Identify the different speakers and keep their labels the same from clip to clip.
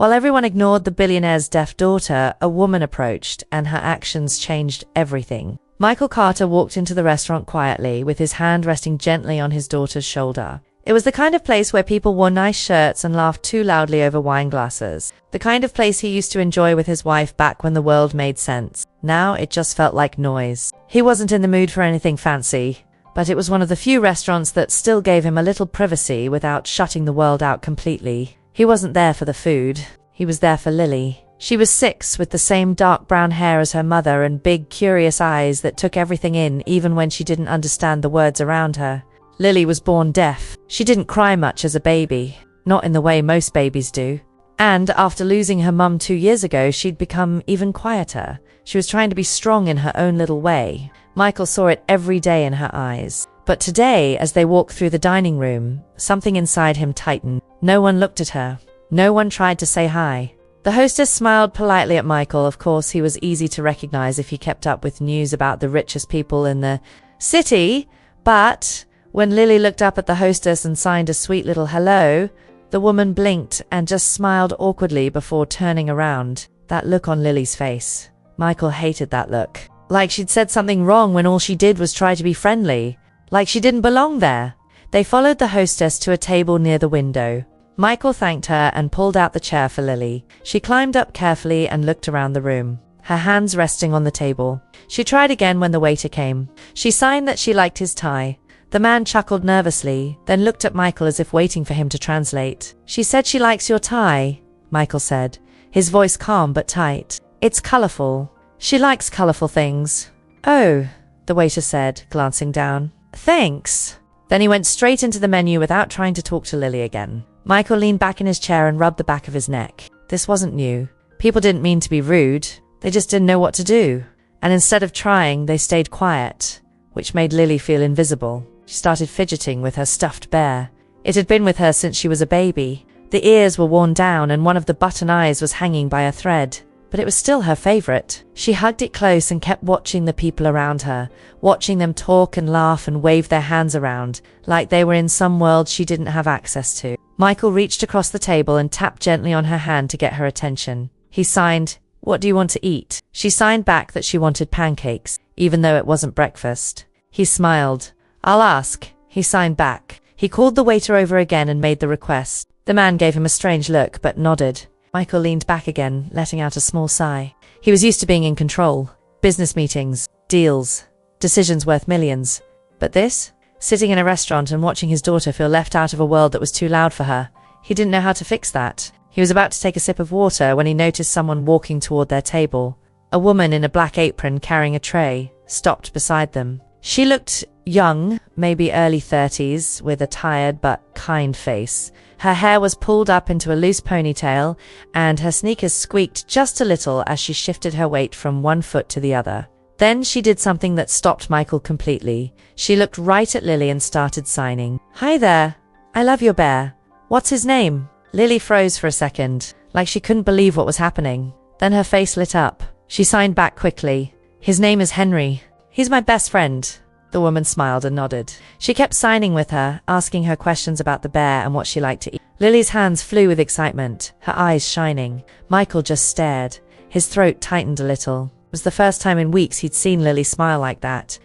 Speaker 1: While everyone ignored the billionaire's deaf daughter, a woman approached, and her actions changed everything. Michael Carter walked into the restaurant quietly, with his hand resting gently on his daughter's shoulder. It was the kind of place where people wore nice shirts and laughed too loudly over wine glasses. The kind of place he used to enjoy with his wife back when the world made sense. Now it just felt like noise. He wasn't in the mood for anything fancy, but it was one of the few restaurants that still gave him a little privacy without shutting the world out completely. He wasn't there for the food. He was there for Lily. She was 6, with the same dark brown hair as her mother and big, curious eyes that took everything in even when she didn't understand the words around her. Lily was born deaf. She didn't cry much as a baby, not in the way most babies do. And after losing her mum 2 years ago, she'd become even quieter. She was trying to be strong in her own little way. Michael saw it every day in her eyes. But today, as they walked through the dining room, something inside him tightened. No one looked at her. No one tried to say hi. The hostess smiled politely at Michael. Of course, he was easy to recognize if he kept up with news about the richest people in the city. But when Lily looked up at the hostess and signed a sweet little hello, the woman blinked and just smiled awkwardly before turning around. That look on Lily's face. Michael hated that look. Like she'd said something wrong when all she did was try to be friendly. Like she didn't belong there. They followed the hostess to a table near the window. Michael thanked her and pulled out the chair for Lily. She climbed up carefully and looked around the room, her hands resting on the table. She tried again when the waiter came. She signed that she liked his tie. The man chuckled nervously, then looked at Michael as if waiting for him to translate. "She said she likes your tie," Michael said, his voice calm but tight. "It's colorful. She likes colorful things." "Oh," the waiter said, glancing down. "Thanks." Then he went straight into the menu without trying to talk to Lily again. Michael leaned back in his chair and rubbed the back of his neck. This wasn't new. People didn't mean to be rude. They just didn't know what to do. And instead of trying, they stayed quiet, which made Lily feel invisible. She started fidgeting with her stuffed bear. It had been with her since she was a baby. The ears were worn down and one of the button eyes was hanging by a thread. But it was still her favorite. She hugged it close and kept watching the people around her, watching them talk and laugh and wave their hands around, like they were in some world she didn't have access to. Michael reached across the table and tapped gently on her hand to get her attention. He signed, "What do you want to eat?" She signed back that she wanted pancakes, even though it wasn't breakfast. He smiled. "I'll ask." He signed back. He called the waiter over again and made the request. The man gave him a strange look, but nodded. Michael leaned back again, letting out a small sigh. He was used to being in control. Business meetings, deals, decisions worth millions. But this? Sitting in a restaurant and watching his daughter feel left out of a world that was too loud for her. He didn't know how to fix that. He was about to take a sip of water when he noticed someone walking toward their table. A woman in a black apron carrying a tray stopped beside them. She looked young, maybe early 30s, with a tired but kind face. Her hair was pulled up into a loose ponytail, and her sneakers squeaked just a little as she shifted her weight from one foot to the other. Then she did something that stopped Michael completely. She looked right at Lily and started signing. "Hi there. I love your bear. What's his name?" Lily froze for a second, like she couldn't believe what was happening. Then her face lit up. She signed back quickly. "His name is Henry. He's my best friend." The woman smiled and nodded. She kept signing with her, asking her questions about the bear and what she liked to eat. Lily's hands flew with excitement, her eyes shining. Michael just stared. His throat tightened a little. It was the first time in weeks he'd seen Lily smile like that.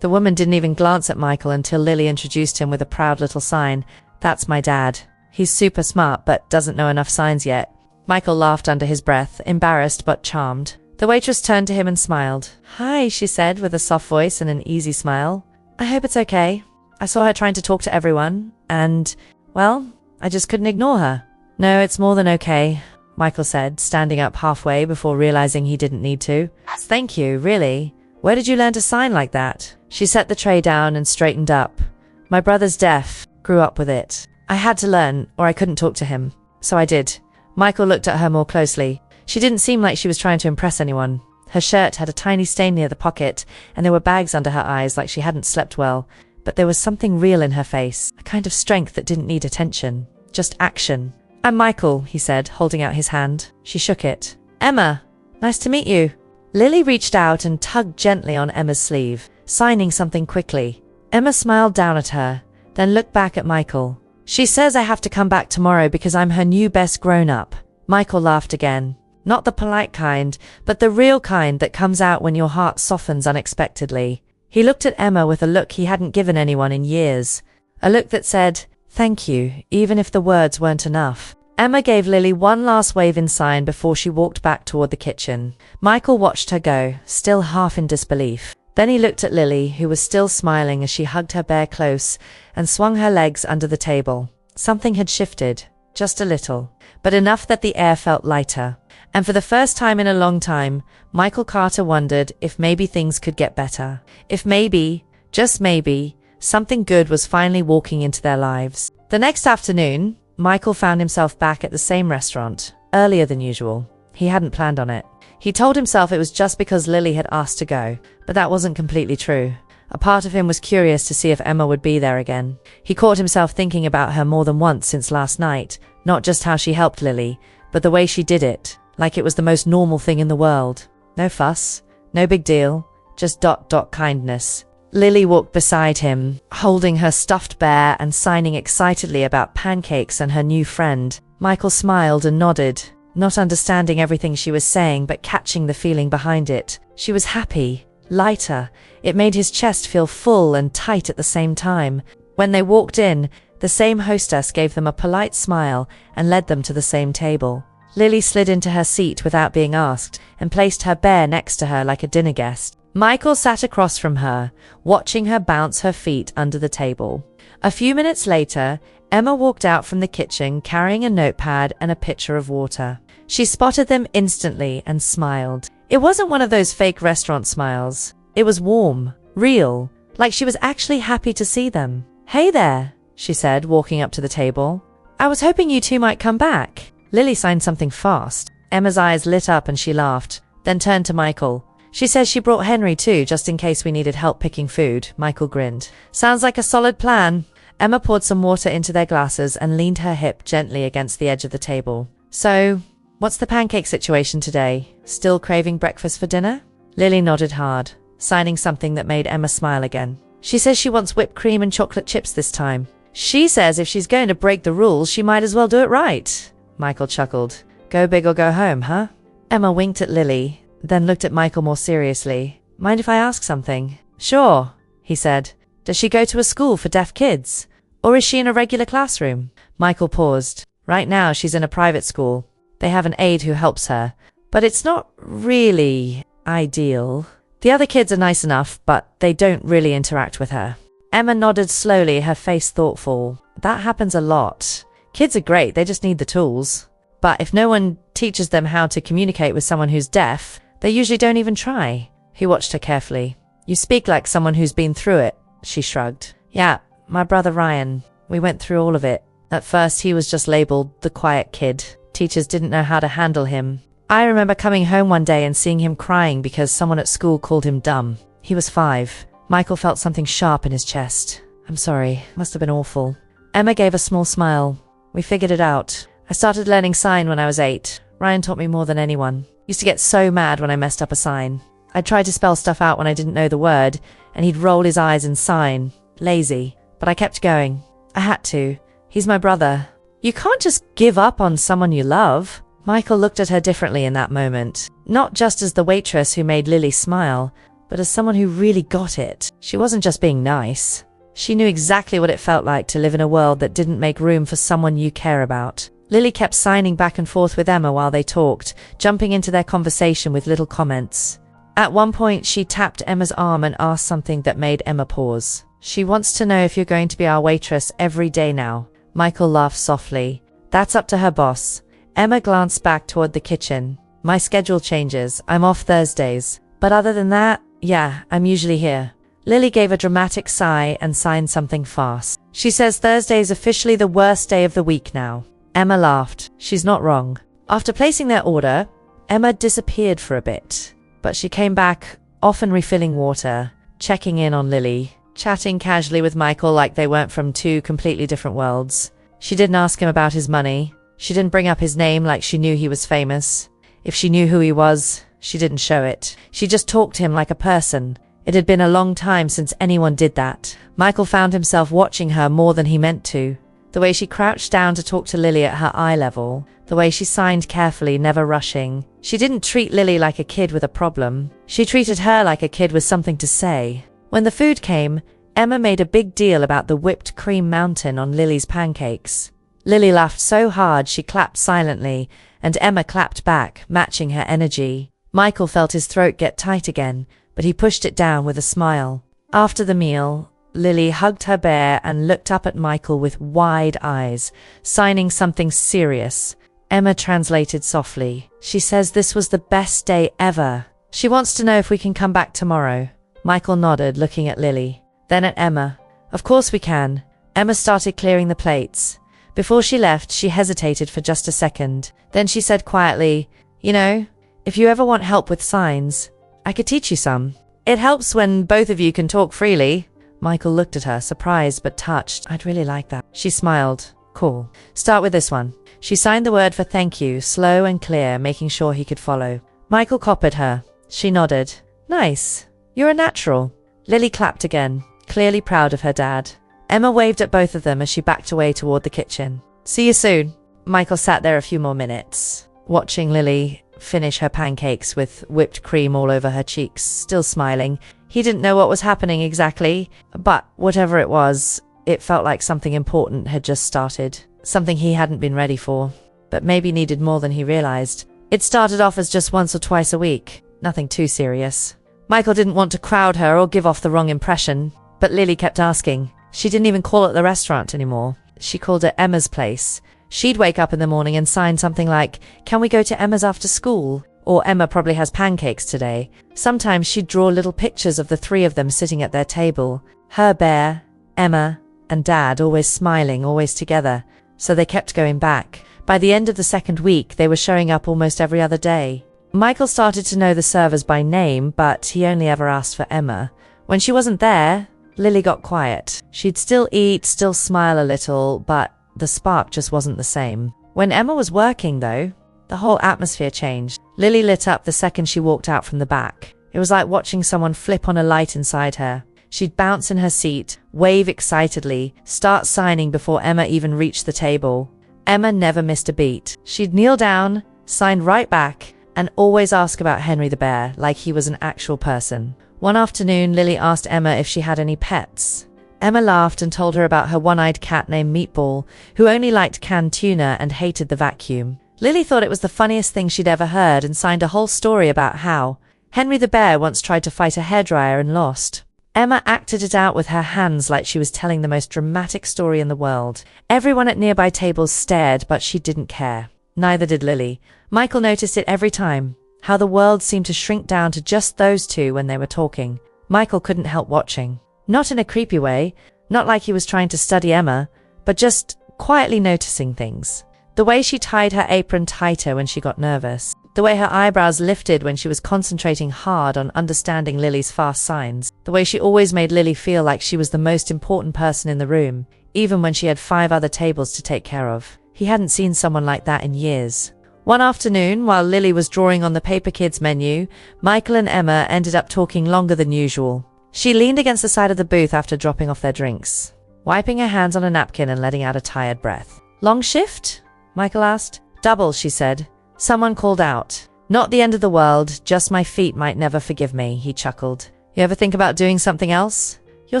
Speaker 1: The woman didn't even glance at Michael until Lily introduced him with a proud little sign. "That's my dad. He's super smart but doesn't know enough signs yet." Michael laughed under his breath, embarrassed but charmed. The waitress turned to him and smiled. "Hi," she said with a soft voice and an easy smile. "I hope it's okay. I saw her trying to talk to everyone, and, well, I just couldn't ignore her." "No, it's more than okay," Michael said, standing up halfway before realizing he didn't need to. "Thank you, really. Where did you learn to sign like that?" She set the tray down and straightened up. "My brother's deaf. Grew up with it. I had to learn, or I couldn't talk to him. So I did." Michael looked at her more closely. She didn't seem like she was trying to impress anyone. Her shirt had a tiny stain near the pocket, and there were bags under her eyes like she hadn't slept well. But there was something real in her face, a kind of strength that didn't need attention, just action. "I'm Michael," he said, holding out his hand. She shook it. "Emma, nice to meet you." Lily reached out and tugged gently on Emma's sleeve, signing something quickly. Emma smiled down at her, then looked back at Michael. "She says I have to come back tomorrow because I'm her new best grown-up." Michael laughed again. Not the polite kind, but the real kind that comes out when your heart softens unexpectedly. He looked at Emma with a look he hadn't given anyone in years. A look that said, "Thank you," even if the words weren't enough. Emma gave Lily one last wave in sign before she walked back toward the kitchen. Michael watched her go, still half in disbelief. Then he looked at Lily, who was still smiling as she hugged her bear close and swung her legs under the table. Something had shifted, just a little, but enough that the air felt lighter. And for the first time in a long time, Michael Carter wondered if maybe things could get better. If maybe, just maybe, something good was finally walking into their lives. The next afternoon, Michael found himself back at the same restaurant, earlier than usual. He hadn't planned on it. He told himself it was just because Lily had asked to go, but that wasn't completely true. A part of him was curious to see if Emma would be there again. He caught himself thinking about her more than once since last night, not just how she helped Lily, but the way she did it, like it was the most normal thing in the world. No fuss, no big deal, just kindness. Lily walked beside him, holding her stuffed bear and signing excitedly about pancakes and her new friend. Michael smiled and nodded, not understanding everything she was saying but catching the feeling behind it. She was happy, lighter. It made his chest feel full and tight at the same time. When they walked in, the same hostess gave them a polite smile and led them to the same table. Lily slid into her seat without being asked and placed her bear next to her like a dinner guest. Michael sat across from her, watching her bounce her feet under the table. A few minutes later, Emma walked out from the kitchen carrying a notepad and a pitcher of water. She spotted them instantly and smiled. It wasn't one of those fake restaurant smiles. It was warm, real, like she was actually happy to see them. "Hey there," she said, walking up to the table. "I was hoping you two might come back." Lily signed something fast. Emma's eyes lit up and she laughed, then turned to Michael. "She says she brought Henry too, just in case we needed help picking food." Michael grinned. "Sounds like a solid plan." Emma poured some water into their glasses and leaned her hip gently against the edge of the table. "So, what's the pancake situation today? Still craving breakfast for dinner?" Lily nodded hard, signing something that made Emma smile again. "She says she wants whipped cream and chocolate chips this time. She says if she's going to break the rules, she might as well do it right." Michael chuckled. "Go big or go home, huh?" Emma winked at Lily, then looked at Michael more seriously. "Mind if I ask something?" "Sure," he said. "Does she go to a school for deaf kids? Or is she in a regular classroom?" Michael paused. "Right now she's in a private school. They have an aide who helps her, but it's not really ideal. The other kids are nice enough, but they don't really interact with her." Emma nodded slowly, her face thoughtful. "That happens a lot. Kids are great, they just need the tools. But if no one teaches them how to communicate with someone who's deaf, they usually don't even try." He watched her carefully. "You speak like someone who's been through it," she shrugged. "Yeah, my brother Ryan. We went through all of it. At first he was just labeled the quiet kid. Teachers didn't know how to handle him. I remember coming home one day and seeing him crying because someone at school called him dumb. He was 5. Michael felt something sharp in his chest. "I'm sorry, must have been awful." Emma gave a small smile. "We figured it out. I started learning sign when I was 8. Ryan taught me more than anyone. Used to get so mad when I messed up a sign. I'd try to spell stuff out when I didn't know the word, and he'd roll his eyes and sign. Lazy. But I kept going. I had to. He's my brother." "You can't just give up on someone you love." Michael looked at her differently in that moment. Not just as the waitress who made Lily smile, but as someone who really got it. She wasn't just being nice. She knew exactly what it felt like to live in a world that didn't make room for someone you care about. Lily kept signing back and forth with Emma while they talked, jumping into their conversation with little comments. At one point, she tapped Emma's arm and asked something that made Emma pause. "She wants to know if you're going to be our waitress every day now." Michael laughed softly. "That's up to her boss." Emma glanced back toward the kitchen. "My schedule changes. I'm off Thursdays. But other than that, yeah, I'm usually here." Lily gave a dramatic sigh and signed something fast. "She says Thursday's officially the worst day of the week now." Emma laughed. She's not wrong. After placing their order, Emma disappeared for a bit. But she came back, often refilling water, checking in on Lily, chatting casually with Michael like they weren't from two completely different worlds. She didn't ask him about his money. She didn't bring up his name like she knew he was famous. If she knew who he was, she didn't show it. She just talked to him like a person. It had been a long time since anyone did that. Michael found himself watching her more than he meant to. The way she crouched down to talk to Lily at her eye level. The way she signed carefully, never rushing. She didn't treat Lily like a kid with a problem. She treated her like a kid with something to say. When the food came, Emma made a big deal about the whipped cream mountain on Lily's pancakes. Lily laughed so hard she clapped silently, and Emma clapped back, matching her energy. Michael felt his throat get tight again, but he pushed it down with a smile. After the meal, Lily hugged her bear and looked up at Michael with wide eyes, signing something serious. Emma translated softly. She says this was the best day ever. She wants to know if we can come back tomorrow. Michael nodded, looking at Lily. Then at Emma. Of course we can. Emma started clearing the plates. Before she left, she hesitated for just a second. Then she said quietly, "You know, if you ever want help with signs, I could teach you some. It helps when both of you can talk freely." Michael looked at her, surprised but touched. "I'd really like that." She smiled. "Cool. Start with this one." She signed the word for thank you, slow and clear, making sure he could follow. Michael copied her. She nodded. "Nice. You're a natural." Lily clapped again, clearly proud of her dad. Emma waved at both of them as she backed away toward the kitchen. "See you soon." Michael sat there a few more minutes, watching Lily finish her pancakes with whipped cream all over her cheeks, still smiling. He didn't know what was happening exactly, but whatever it was, it felt like something important had just started. Something he hadn't been ready for, but maybe needed more than he realized. It started off as just once or twice a week, nothing too serious. Michael didn't want to crowd her or give off the wrong impression, but Lily kept asking. She didn't even call it the restaurant anymore. She called it Emma's place. She'd wake up in the morning and sign something like, "Can we go to Emma's after school?" Or "Emma probably has pancakes today." Sometimes she'd draw little pictures of the three of them sitting at their table. Her bear, Emma, and Dad, always smiling, always together. So they kept going back. By the end of the second week, they were showing up almost every other day. Michael started to know the servers by name, but he only ever asked for Emma. When she wasn't there, Lily got quiet. She'd still eat, still smile a little, but the spark just wasn't the same. When Emma was working, though, the whole atmosphere changed. Lily lit up the second she walked out from the back. It was like watching someone flip on a light inside her. She'd bounce in her seat, wave excitedly, start signing before Emma even reached the table. Emma never missed a beat. She'd kneel down, sign right back, and always ask about Henry the bear, like he was an actual person. One afternoon, Lily asked Emma if she had any pets. Emma laughed and told her about her one-eyed cat named Meatball, who only liked canned tuna and hated the vacuum. Lily thought it was the funniest thing she'd ever heard and signed a whole story about how Henry the bear once tried to fight a hairdryer and lost. Emma acted it out with her hands like she was telling the most dramatic story in the world. Everyone at nearby tables stared, but she didn't care. Neither did Lily. Michael noticed it every time, how the world seemed to shrink down to just those two when they were talking. Michael couldn't help watching. Not in a creepy way, not like he was trying to study Emma, but just quietly noticing things. The way she tied her apron tighter when she got nervous. The way her eyebrows lifted when she was concentrating hard on understanding Lily's fast signs. The way she always made Lily feel like she was the most important person in the room, even when she had 5 other tables to take care of. He hadn't seen someone like that in years. One afternoon, while Lily was drawing on the Paper Kids menu, Michael and Emma ended up talking longer than usual. She leaned against the side of the booth after dropping off their drinks, wiping her hands on a napkin and letting out a tired breath. "Long shift?" Michael asked. "Double," she said. Someone called out. "Not the end of the world, just my feet might never forgive me," he chuckled. "You ever think about doing something else? You're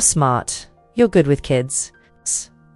Speaker 1: smart. You're good with kids.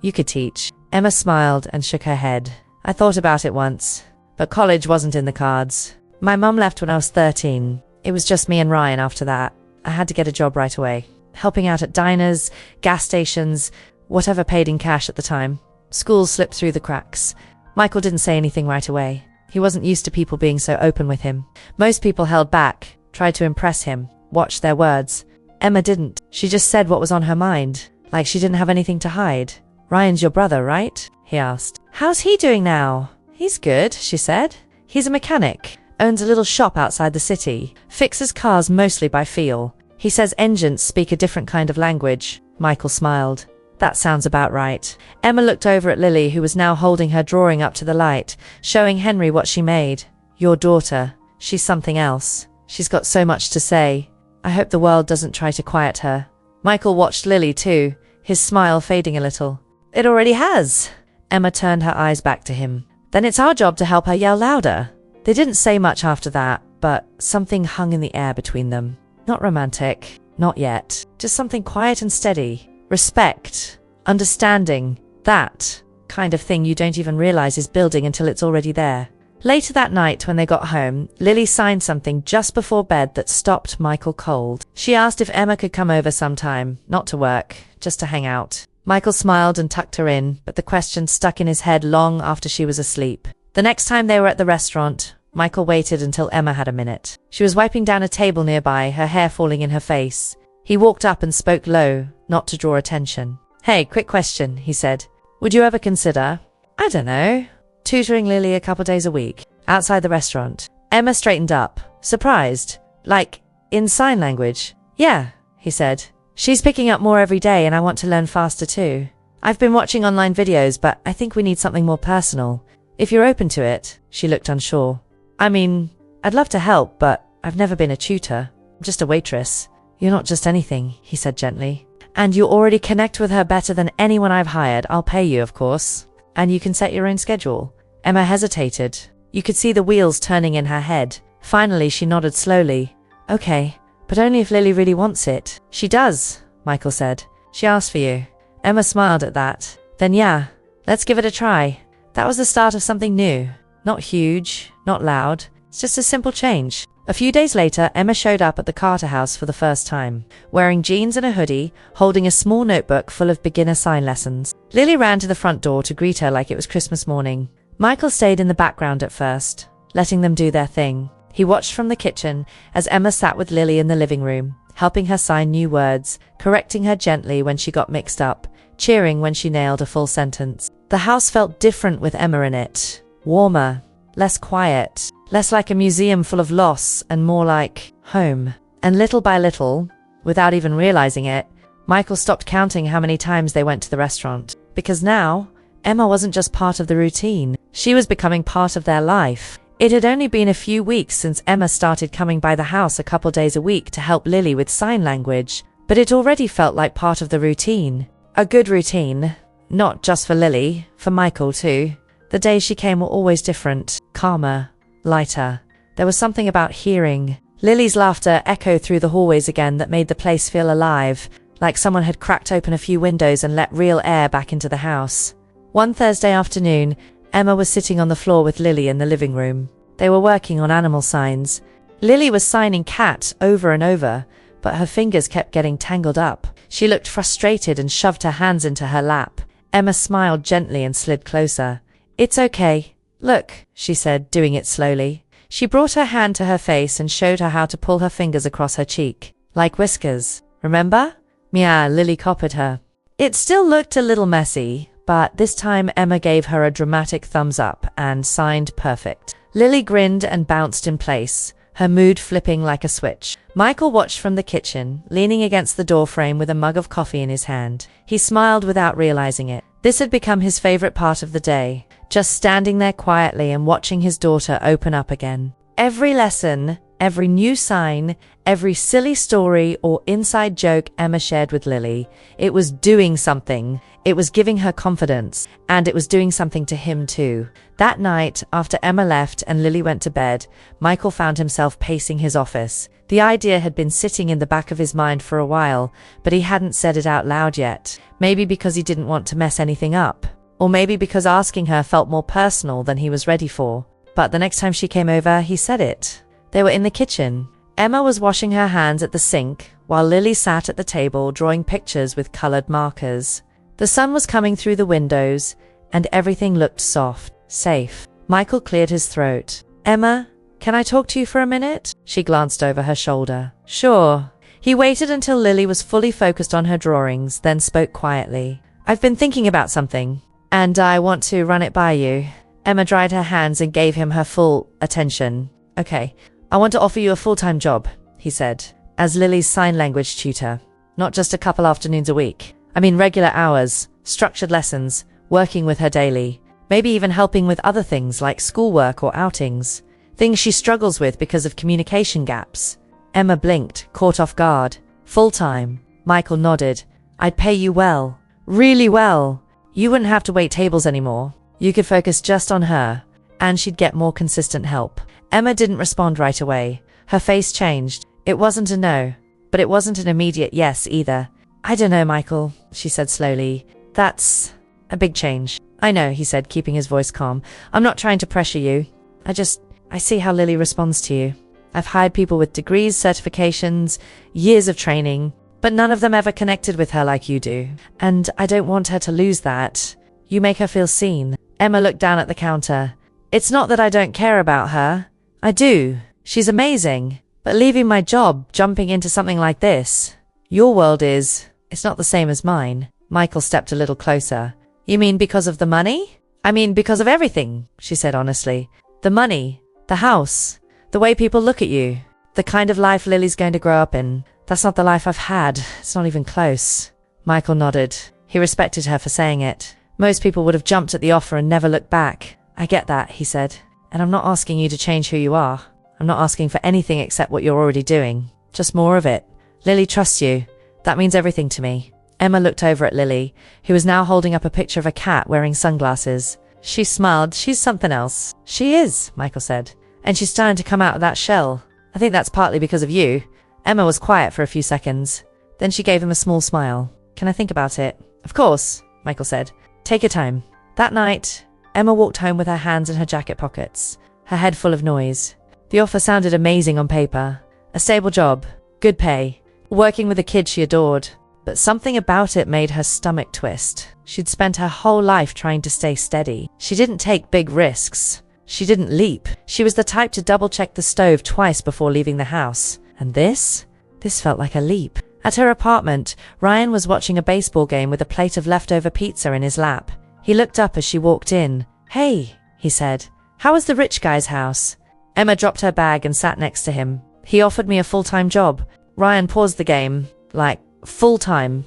Speaker 1: You could teach." Emma smiled and shook her head. "I thought about it once, but college wasn't in the cards. My mum left when I was 13. It was just me and Ryan after that. I had to get a job right away, helping out at diners, gas stations, whatever paid in cash at the time. School slipped through the cracks. Michael didn't say anything right away. He wasn't used to people being so open with him. Most people held back, tried to impress him, watched their words. Emma didn't. She just said what was on her mind, like she didn't have anything to hide. "Ryan's your brother, right?" he asked. "How's he doing now?" "He's good," she said. "He's a mechanic, owns a little shop outside the city, fixes cars mostly by feel. He says engines speak a different kind of language." Michael smiled. "That sounds about right." Emma looked over at Lily, who was now holding her drawing up to the light, showing Henry what she made. "Your daughter. She's something else. She's got so much to say. I hope the world doesn't try to quiet her." Michael watched Lily too, his smile fading a little. "It already has." Emma turned her eyes back to him. Then it's our job to help her yell louder. They didn't say much after that, but something hung in the air between them. Not romantic, not yet. Just something quiet and steady. Respect, understanding, that kind of thing you don't even realize is building until it's already there. Later that night, when they got home, Lily signed something just before bed that stopped Michael cold. She asked if Emma could come over sometime, not to work, just to hang out. Michael smiled and tucked her in, but the question stuck in his head long after she was asleep. The next time they were at the restaurant, Michael waited until Emma had a minute. She was wiping down a table nearby, her hair falling in her face. He walked up and spoke low, not to draw attention. "Hey, quick question," he said. "Would you ever consider, I don't know, tutoring Lily a couple days a week, outside the restaurant?" Emma straightened up, surprised. "Like, in sign language?" "Yeah," he said. "She's picking up more every day and I want to learn faster too. I've been watching online videos, but I think we need something more personal. If you're open to it." She looked unsure. "I mean, I'd love to help, but I've never been a tutor. I'm just a waitress." "You're not just anything," he said gently. "And you already connect with her better than anyone I've hired. I'll pay you, of course. And you can set your own schedule." Emma hesitated. You could see the wheels turning in her head. Finally, she nodded slowly. "Okay, but only if Lily really wants it." "She does," Michael said. "She asked for you." Emma smiled at that. "Then yeah, let's give it a try." That was the start of something new. Not huge, not loud. It's just a simple change. A few days later, Emma showed up at the Carter house for the first time, wearing jeans and a hoodie, holding a small notebook full of beginner sign lessons. Lily ran to the front door to greet her like it was Christmas morning. Michael stayed in the background at first, letting them do their thing. He watched from the kitchen as Emma sat with Lily in the living room, helping her sign new words, correcting her gently when she got mixed up, cheering when she nailed a full sentence. The house felt different with Emma in it. Warmer, less quiet, less like a museum full of loss and more like home. And little by little, without even realizing it, Michael stopped counting how many times they went to the restaurant. Because now, Emma wasn't just part of the routine. She was becoming part of their life. It had only been a few weeks since Emma started coming by the house a couple days a week to help Lily with sign language, but it already felt like part of the routine. A good routine. Not just for Lily, for Michael too. The days she came were always different, calmer, lighter. There was something about hearing Lily's laughter echo through the hallways again that made the place feel alive, like someone had cracked open a few windows and let real air back into the house. One Thursday afternoon, Emma was sitting on the floor with Lily in the living room. They were working on animal signs. Lily was signing cat over and over, but her fingers kept getting tangled up. She looked frustrated and shoved her hands into her lap. Emma smiled gently and slid closer. "It's okay. Look," she said, doing it slowly. She brought her hand to her face and showed her how to pull her fingers across her cheek. "Like whiskers. Remember?" "Meow," Lily copied her. It still looked a little messy, but this time Emma gave her a dramatic thumbs up and signed perfect. Lily grinned and bounced in place, her mood flipping like a switch. Michael watched from the kitchen, leaning against the doorframe with a mug of coffee in his hand. He smiled without realizing it. This had become his favorite part of the day, just standing there quietly and watching his daughter open up again. Every lesson, every new sign, every silly story or inside joke Emma shared with Lily, it was doing something. It was giving her confidence, and it was doing something to him too. That night, after Emma left and Lily went to bed, Michael found himself pacing his office. The idea had been sitting in the back of his mind for a while, but he hadn't said it out loud yet. Maybe because he didn't want to mess anything up. Or maybe because asking her felt more personal than he was ready for. But the next time she came over, he said it. They were in the kitchen. Emma was washing her hands at the sink, while Lily sat at the table drawing pictures with colored markers. The sun was coming through the windows, and everything looked soft, safe. Michael cleared his throat. "Emma, can I talk to you for a minute?" She glanced over her shoulder. "Sure." He waited until Lily was fully focused on her drawings, then spoke quietly. "I've been thinking about something, and I want to run it by you." Emma dried her hands and gave him her full attention. "Okay, I want to offer you a full-time job," he said, "as Lily's sign language tutor. Not just a couple afternoons a week. I mean regular hours, structured lessons, working with her daily, maybe even helping with other things like schoolwork or outings. Things she struggles with because of communication gaps." Emma blinked, caught off guard. "Full-time." Michael nodded. "I'd pay you well. Really well. You wouldn't have to wait tables anymore. You could focus just on her, and she'd get more consistent help. Emma didn't respond right away. Her face changed. It wasn't a no, but it wasn't an immediate yes either. I don't know, Michael, she said slowly. That's a big change. I know, he said, keeping his voice calm. I'm not trying to pressure you. I see how Lily responds to you. I've hired people with degrees, certifications, years of training, but none of them ever connected with her like you do. And I don't want her to lose that. You make her feel seen. Emma looked down at the counter. It's not that I don't care about her. I do. She's amazing. But leaving my job, jumping into something like this, your world it's not the same as mine. Michael stepped a little closer. You mean because of the money? I mean because of everything, she said honestly. The money, the house, the way people look at you, the kind of life Lily's going to grow up in. That's not the life I've had. It's not even close. Michael nodded. He respected her for saying it. Most people would have jumped at the offer and never looked back. I get that, he said. And I'm not asking you to change who you are. I'm not asking for anything except what you're already doing. Just more of it. Lily trusts you. That means everything to me. Emma looked over at Lily, who was now holding up a picture of a cat wearing sunglasses. She smiled. She's something else. She is, Michael said. And she's starting to come out of that shell. I think that's partly because of you. Emma was quiet for a few seconds. Then she gave him a small smile. Can I think about it? Of course, Michael said. Take your time. That night, Emma walked home with her hands in her jacket pockets, her head full of noise. The offer sounded amazing on paper. A stable job, good pay, working with a kid she adored. But something about it made her stomach twist. She'd spent her whole life trying to stay steady. She didn't take big risks. She didn't leap. She was the type to double-check the stove twice before leaving the house. And this felt like a leap. At her apartment, Ryan was watching a baseball game with a plate of leftover pizza in his lap. He looked up as she walked in. Hey, he said. How was the rich guy's house? Emma dropped her bag and sat next to him. He offered me a full-time job. Ryan paused the game. Like, full-time.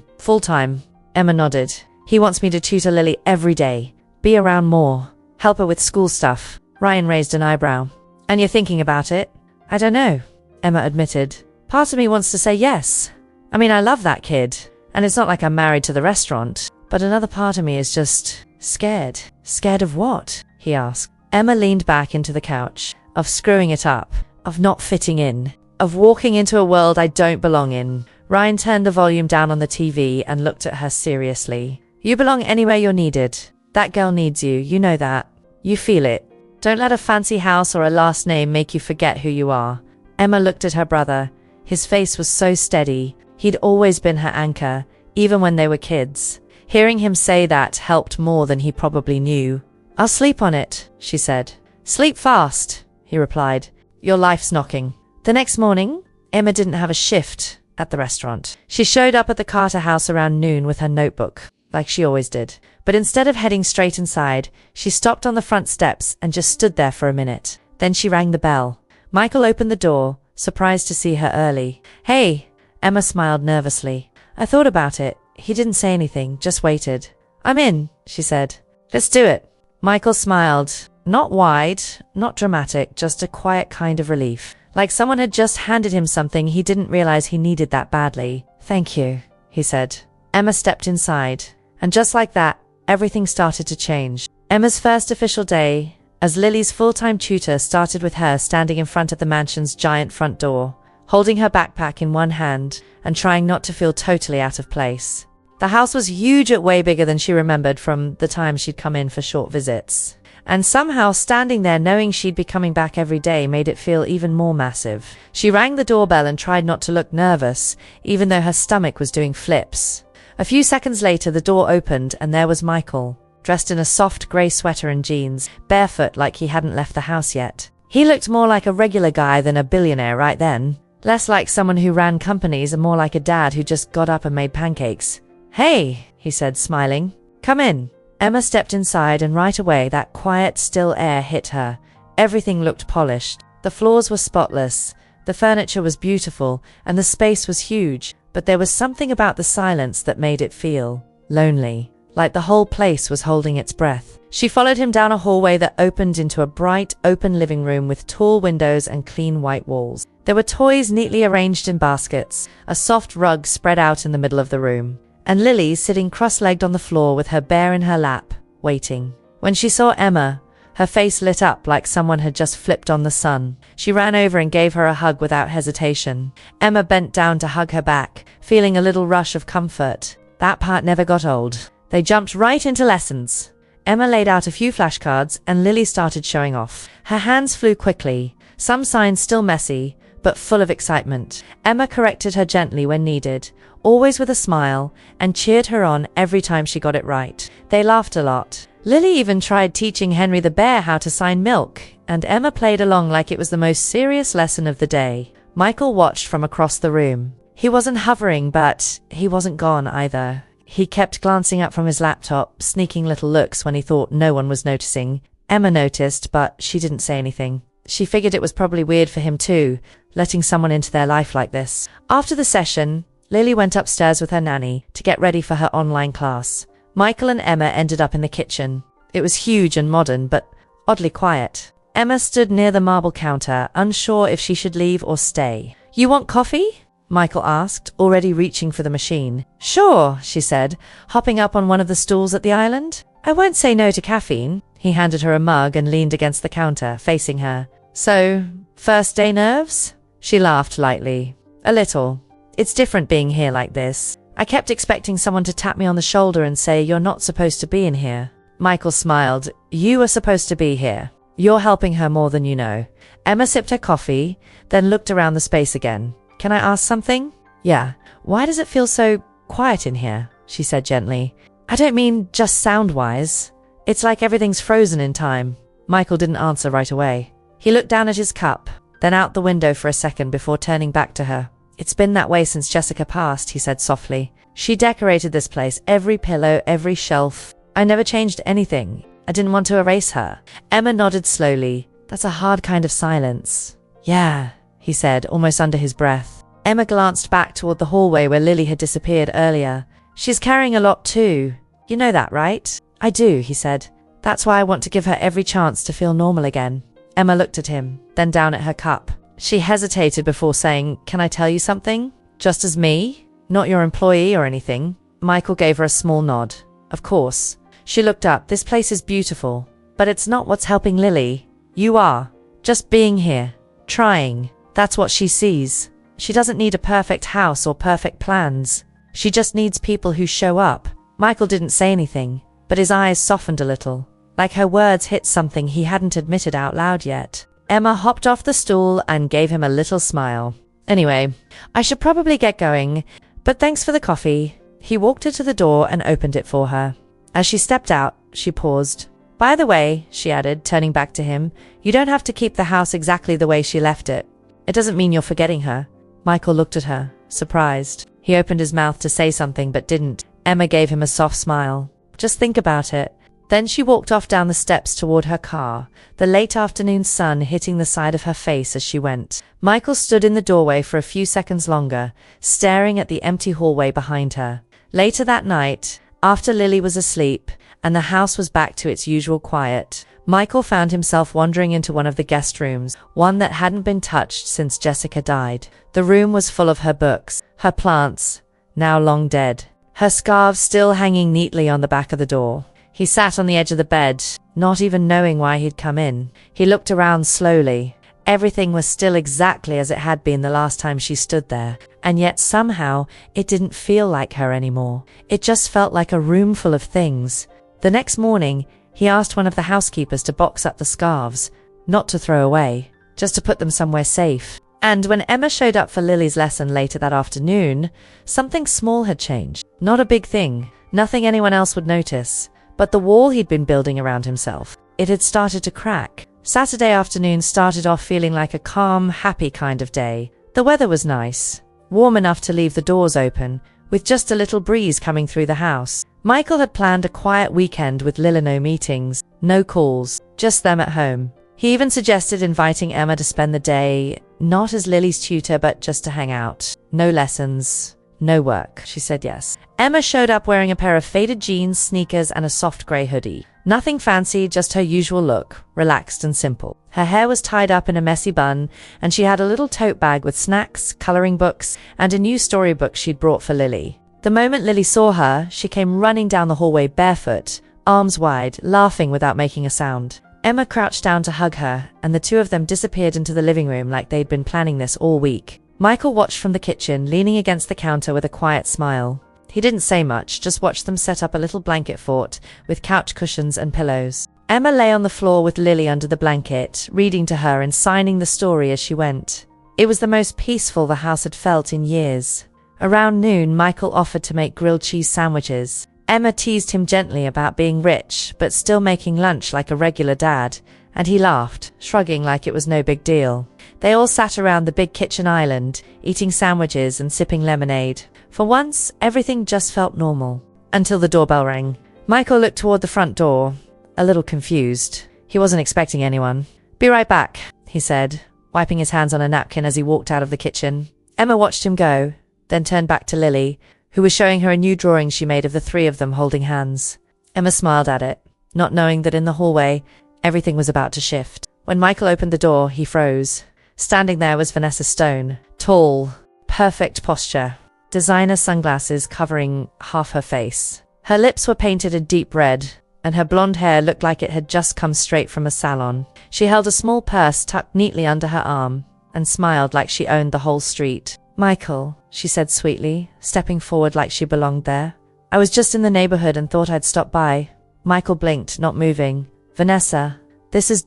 Speaker 1: Emma nodded. He wants me to tutor Lily every day. Be around more. Help her with school stuff. Ryan raised an eyebrow. And you're thinking about it? I don't know, Emma admitted. Part of me wants to say yes. I mean, I love that kid. And it's not like I'm married to the restaurant. But another part of me is just scared. Scared of what? He asked. Emma leaned back into the couch. Of screwing it up. Of not fitting in. Of walking into a world I don't belong in. Ryan turned the volume down on the TV and looked at her seriously. You belong anywhere you're needed. That girl needs you, you know that. You feel it. Don't let a fancy house or a last name make you forget who you are. Emma looked at her brother. His face was so steady. He'd always been her anchor, even when they were kids. Hearing him say that helped more than he probably knew. I'll sleep on it, she said. Sleep fast, he replied. Your life's knocking. The next morning, Emma didn't have a shift at the restaurant. She showed up at the Carter house around noon with her notebook, like she always did. But instead of heading straight inside, she stopped on the front steps and just stood there for a minute. Then she rang the bell. Michael opened the door, surprised to see her early. Hey, Emma smiled nervously. I thought about it. He didn't say anything, just waited. I'm in, she said. Let's do it. Michael smiled. Not wide, not dramatic, just a quiet kind of relief. Like someone had just handed him something he didn't realize he needed that badly. Thank you, he said. Emma stepped inside. And just like that, everything started to change. Emma's first official day as Lily's full-time tutor started with her standing in front of the mansion's giant front door, holding her backpack in one hand and trying not to feel totally out of place. The house was huge and way bigger than she remembered from the time she'd come in for short visits. And somehow standing there knowing she'd be coming back every day made it feel even more massive. She rang the doorbell and tried not to look nervous, even though her stomach was doing flips. A few seconds later, the door opened and there was Michael, dressed in a soft grey sweater and jeans, barefoot like he hadn't left the house yet. He looked more like a regular guy than a billionaire right then. Less like someone who ran companies and more like a dad who just got up and made pancakes. Hey, he said, smiling. Come in. Emma stepped inside and right away that quiet, still air hit her. Everything looked polished. The floors were spotless. The furniture was beautiful and the space was huge, but there was something about the silence that made it feel lonely, like the whole place was holding its breath. She followed him down a hallway that opened into a bright, open living room with tall windows and clean white walls. There were toys neatly arranged in baskets, a soft rug spread out in the middle of the room, and Lily sitting cross-legged on the floor with her bear in her lap, waiting. When she saw Emma, her face lit up like someone had just flipped on the sun. She ran over and gave her a hug without hesitation. Emma bent down to hug her back, feeling a little rush of comfort. That part never got old. They jumped right into lessons. Emma laid out a few flashcards and Lily started showing off. Her hands flew quickly, some signs still messy, but full of excitement. Emma corrected her gently when needed, always with a smile, and cheered her on every time she got it right. They laughed a lot. Lily even tried teaching Henry the bear how to sign milk, and Emma played along like it was the most serious lesson of the day. Michael watched from across the room. He wasn't hovering, but he wasn't gone either. He kept glancing up from his laptop, sneaking little looks when he thought no one was noticing. Emma noticed, but she didn't say anything. She figured it was probably weird for him too, letting someone into their life like this. After the session, Lily went upstairs with her nanny to get ready for her online class. Michael and Emma ended up in the kitchen. It was huge and modern, but oddly quiet. Emma stood near the marble counter, unsure if she should leave or stay. "You want coffee?" Michael asked, already reaching for the machine. "Sure," she said, hopping up on one of the stools at the island. "I won't say no to caffeine." He handed her a mug and leaned against the counter, facing her. "So, first day nerves?" She laughed lightly. "A little. It's different being here like this. I kept expecting someone to tap me on the shoulder and say, 'You're not supposed to be in here.'" Michael smiled. "You are supposed to be here. You're helping her more than you know." Emma sipped her coffee, then looked around the space again. "Can I ask something?" "Yeah. Why does it feel so quiet in here?" she said gently. "I don't mean just sound-wise. It's like everything's frozen in time." Michael didn't answer right away. He looked down at his cup, then out the window for a second before turning back to her. "It's been that way since Jessica passed," he said softly. "She decorated this place, every pillow, every shelf. I never changed anything. I didn't want to erase her." Emma nodded slowly. "That's a hard kind of silence." "Yeah," he said, almost under his breath. Emma glanced back toward the hallway where Lily had disappeared earlier. "She's carrying a lot too. You know that, right?" "I do," he said. "That's why I want to give her every chance to feel normal again." Emma looked at him, then down at her cup. She hesitated before saying, "Can I tell you something? Just as me? Not your employee or anything." Michael gave her a small nod. "Of course." She looked up. "This place is beautiful, but it's not what's helping Lily. You are. Just being here. Trying. That's what she sees. She doesn't need a perfect house or perfect plans. She just needs people who show up." Michael didn't say anything, but his eyes softened a little, like her words hit something he hadn't admitted out loud yet. Emma hopped off the stool and gave him a little smile. "Anyway, I should probably get going, but thanks for the coffee." He walked her to the door and opened it for her. As she stepped out, she paused. "By the way," she added, turning back to him, "you don't have to keep the house exactly the way she left it. It doesn't mean you're forgetting her." Michael looked at her, surprised. He opened his mouth to say something but didn't. Emma gave him a soft smile. "Just think about it." Then she walked off down the steps toward her car, the late afternoon sun hitting the side of her face as she went. Michael stood in the doorway for a few seconds longer, staring at the empty hallway behind her. Later that night, after Lily was asleep and the house was back to its usual quiet, Michael found himself wandering into one of the guest rooms, one that hadn't been touched since Jessica died. The room was full of her books, her plants, now long dead, her scarves still hanging neatly on the back of the door. He sat on the edge of the bed, not even knowing why he'd come in. He looked around slowly. Everything was still exactly as it had been the last time she stood there, and yet somehow it didn't feel like her anymore. It just felt like a room full of things. The next morning, he asked one of the housekeepers to box up the scarves, not to throw away, just to put them somewhere safe. And when Emma showed up for Lily's lesson later that afternoon, something small had changed. Not a big thing, nothing anyone else would notice, but the wall he'd been building around himself. It had started to crack. Saturday afternoon started off feeling like a calm, happy kind of day. The weather was nice, warm enough to leave the doors open, with just a little breeze coming through the house. Michael had planned a quiet weekend with Lily, no meetings, no calls, just them at home. He even suggested inviting Emma to spend the day, not as Lily's tutor, but just to hang out. No lessons, no work. She said yes. Emma showed up wearing a pair of faded jeans, sneakers, and a soft grey hoodie. Nothing fancy, just her usual look, relaxed and simple. Her hair was tied up in a messy bun, and she had a little tote bag with snacks, colouring books, and a new storybook she'd brought for Lily. The moment Lily saw her, she came running down the hallway barefoot, arms wide, laughing without making a sound. Emma crouched down to hug her, and the two of them disappeared into the living room like they'd been planning this all week. Michael watched from the kitchen, leaning against the counter with a quiet smile. He didn't say much, just watched them set up a little blanket fort with couch cushions and pillows. Emma lay on the floor with Lily under the blanket, reading to her and signing the story as she went. It was the most peaceful the house had felt in years. Around noon, Michael offered to make grilled cheese sandwiches. Emma teased him gently about being rich, but still making lunch like a regular dad, and he laughed, shrugging like it was no big deal. They all sat around the big kitchen island, eating sandwiches and sipping lemonade. For once, everything just felt normal. Until the doorbell rang. Michael looked toward the front door, a little confused. He wasn't expecting anyone. "Be right back," he said, wiping his hands on a napkin as he walked out of the kitchen. Emma watched him go, then turned back to Lily, who was showing her a new drawing she made of the three of them holding hands. Emma smiled at it, not knowing that in the hallway, everything was about to shift. When Michael opened the door, he froze. Standing there was Vanessa Stone, tall, perfect posture, designer sunglasses covering half her face. Her lips were painted a deep red, and her blonde hair looked like it had just come straight from a salon. She held a small purse tucked neatly under her arm, and smiled like she owned the whole street. "Michael," she said sweetly, stepping forward like she belonged there. "I was just in the neighborhood and thought I'd stop by." Michael blinked, not moving. "Vanessa, this is ...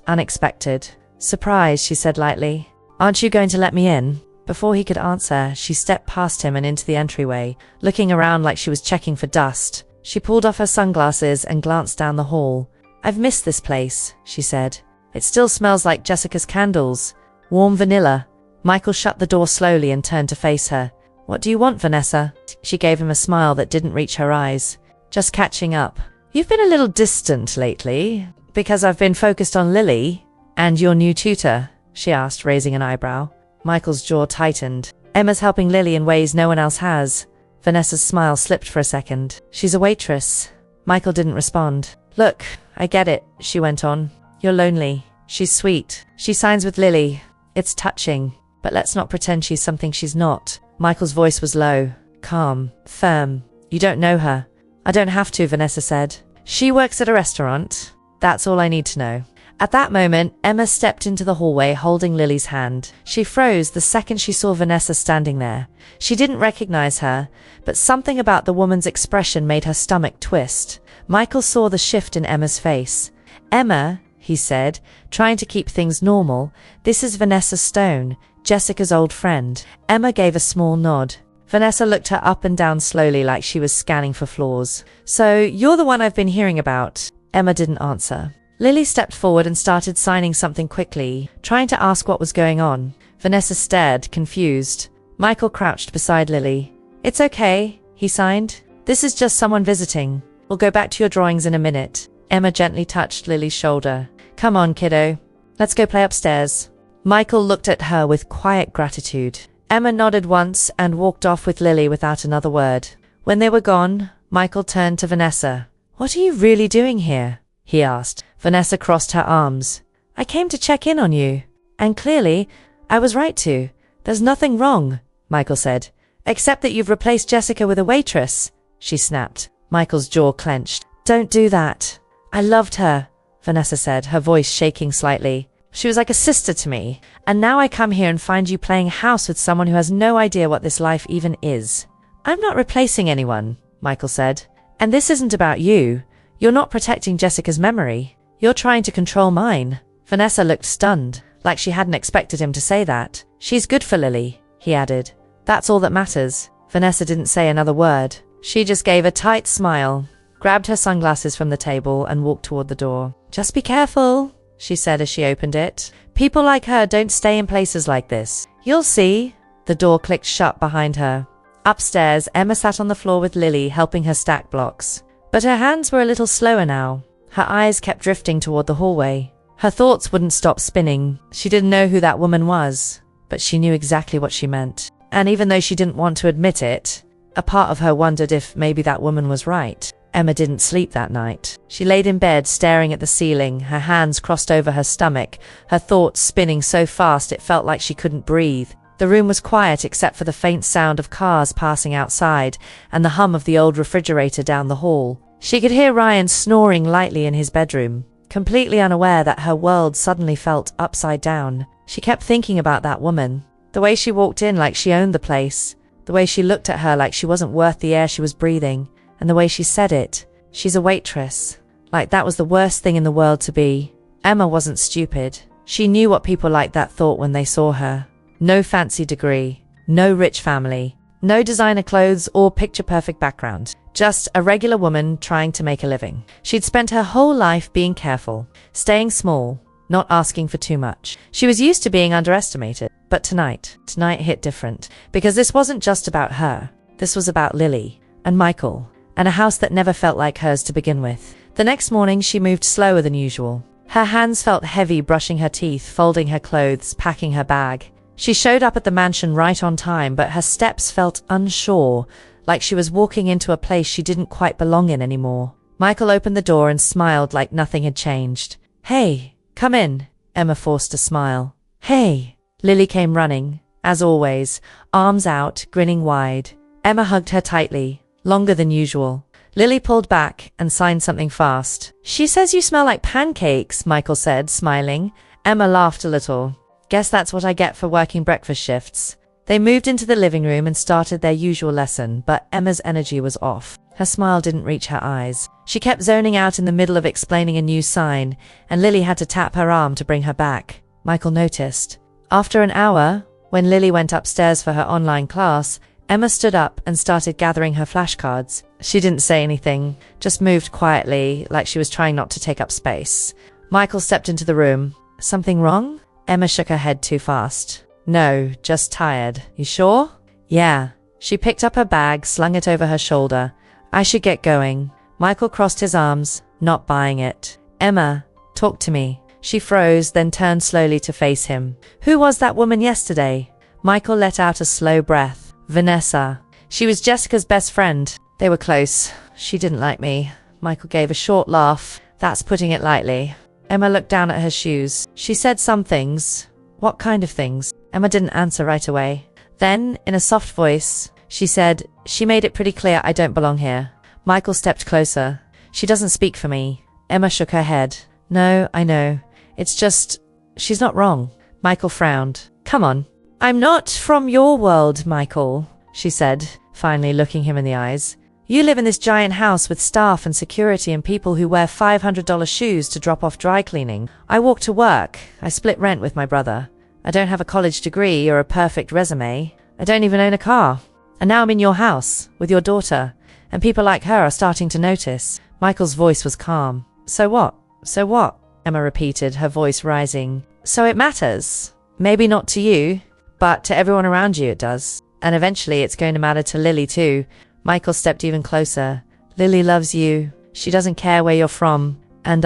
Speaker 1: unexpected." "Surprise," she said lightly. "Aren't you going to let me in?" Before he could answer, she stepped past him and into the entryway, looking around like she was checking for dust. She pulled off her sunglasses and glanced down the hall. "I've missed this place," she said. "It still smells like Jessica's candles. Warm vanilla." Michael shut the door slowly and turned to face her. "What do you want, Vanessa?" She gave him a smile that didn't reach her eyes. "Just catching up. You've been a little distant lately, because I've been focused on Lily and your new tutor," she asked, raising an eyebrow. Michael's jaw tightened. "Emma's helping Lily in ways no one else has." Vanessa's smile slipped for a second. "She's a waitress." Michael didn't respond. "Look, I get it," she went on. "You're lonely. She's sweet. She signs with Lily. It's touching. But let's not pretend she's something she's not." Michael's voice was low, calm, firm. "You don't know her." "I don't have to," Vanessa said. "She works at a restaurant. That's all I need to know." At that moment, Emma stepped into the hallway holding Lily's hand. She froze the second she saw Vanessa standing there. She didn't recognize her, but something about the woman's expression made her stomach twist. Michael saw the shift in Emma's face. "Emma," he said, trying to keep things normal, "this is Vanessa Stone, Jessica's old friend." Emma gave a small nod. Vanessa looked her up and down slowly like she was scanning for flaws. "So, you're the one I've been hearing about." Emma didn't answer. Lily stepped forward and started signing something quickly, trying to ask what was going on. Vanessa stared, confused. Michael crouched beside Lily. "It's okay," he signed. "This is just someone visiting. We'll go back to your drawings in a minute." Emma gently touched Lily's shoulder. "Come on, kiddo. Let's go play upstairs." Michael looked at her with quiet gratitude. Emma nodded once and walked off with Lily without another word. When they were gone, Michael turned to Vanessa. "What are you really doing here?" he asked. Vanessa crossed her arms. "I came to check in on you. And clearly, I was right to. There's nothing wrong," Michael said. "Except that you've replaced Jessica with a waitress," she snapped. Michael's jaw clenched. "Don't do that. I loved her," Vanessa said, her voice shaking slightly. "She was like a sister to me. And now I come here and find you playing house with someone who has no idea what this life even is." "I'm not replacing anyone," Michael said. "And this isn't about you. You're not protecting Jessica's memory. You're trying to control mine." Vanessa looked stunned, like she hadn't expected him to say that. "She's good for Lily," he added. "That's all that matters." Vanessa didn't say another word. She just gave a tight smile, grabbed her sunglasses from the table, and walked toward the door. "Just be careful," she said as she opened it. "People like her don't stay in places like this. You'll see." The door clicked shut behind her. Upstairs, Emma sat on the floor with Lily, helping her stack blocks. But her hands were a little slower now. Her eyes kept drifting toward the hallway. Her thoughts wouldn't stop spinning. She didn't know who that woman was, but she knew exactly what she meant. And even though she didn't want to admit it, a part of her wondered if maybe that woman was right. Emma didn't sleep that night. She laid in bed, staring at the ceiling, her hands crossed over her stomach, her thoughts spinning so fast it felt like she couldn't breathe. The room was quiet except for the faint sound of cars passing outside and the hum of the old refrigerator down the hall. She could hear Ryan snoring lightly in his bedroom, completely unaware that her world suddenly felt upside down. She kept thinking about that woman. The way she walked in like she owned the place. The way she looked at her like she wasn't worth the air she was breathing. And the way she said it. She's a waitress. Like that was the worst thing in the world to be. Emma wasn't stupid. She knew what people like that thought when they saw her. No fancy degree. No rich family. No designer clothes or picture-perfect background. Just a regular woman trying to make a living. She'd spent her whole life being careful, staying small, not asking for too much. She was used to being underestimated. But tonight hit different. Because this wasn't just about her. This was about Lily and Michael and a house that never felt like hers to begin with. The next morning she moved slower than usual. Her hands felt heavy brushing her teeth, folding her clothes, packing her bag. She showed up at the mansion right on time, but her steps felt unsure, like she was walking into a place she didn't quite belong in anymore. Michael opened the door and smiled like nothing had changed. "Hey, come in." Emma forced a smile. "Hey." Lily came running, as always, arms out, grinning wide. Emma hugged her tightly, longer than usual. Lily pulled back and signed something fast. "She says you smell like pancakes," Michael said, smiling. Emma laughed a little. "Guess that's what I get for working breakfast shifts." They moved into the living room and started their usual lesson, but Emma's energy was off. Her smile didn't reach her eyes. She kept zoning out in the middle of explaining a new sign, and Lily had to tap her arm to bring her back. Michael noticed. After an hour, when Lily went upstairs for her online class, Emma stood up and started gathering her flashcards. She didn't say anything, just moved quietly, like she was trying not to take up space. Michael stepped into the room. "Something wrong?" Emma shook her head too fast. "No, just tired. You sure?" "Yeah." She picked up her bag, slung it over her shoulder. "I should get going." Michael crossed his arms, not buying it. "Emma, talk to me." She froze, then turned slowly to face him. "Who was that woman yesterday?" Michael let out a slow breath. "Vanessa. She was Jessica's best friend. They were close. She didn't like me." Michael gave a short laugh. "That's putting it lightly." Emma looked down at her shoes. She said some things. "What kind of things?" Emma didn't answer right away. Then, in a soft voice, she said, "She made it pretty clear I don't belong here." Michael stepped closer. "She doesn't speak for me." Emma shook her head. "No, I know. It's just, she's not wrong." Michael frowned. "Come on." "I'm not from your world, Michael," she said, finally looking him in the eyes. "You live in this giant house with staff and security and people who wear $500 shoes to drop off dry cleaning. I walk to work. I split rent with my brother. I don't have a college degree or a perfect resume. I don't even own a car. And now I'm in your house, with your daughter, and people like her are starting to notice." Michael's voice was calm. "So what? So what?" Emma repeated, her voice rising. "So it matters. Maybe not to you, but to everyone around you it does. And eventually it's going to matter to Lily too." Michael stepped even closer. "Lily loves you. She doesn't care where you're from. And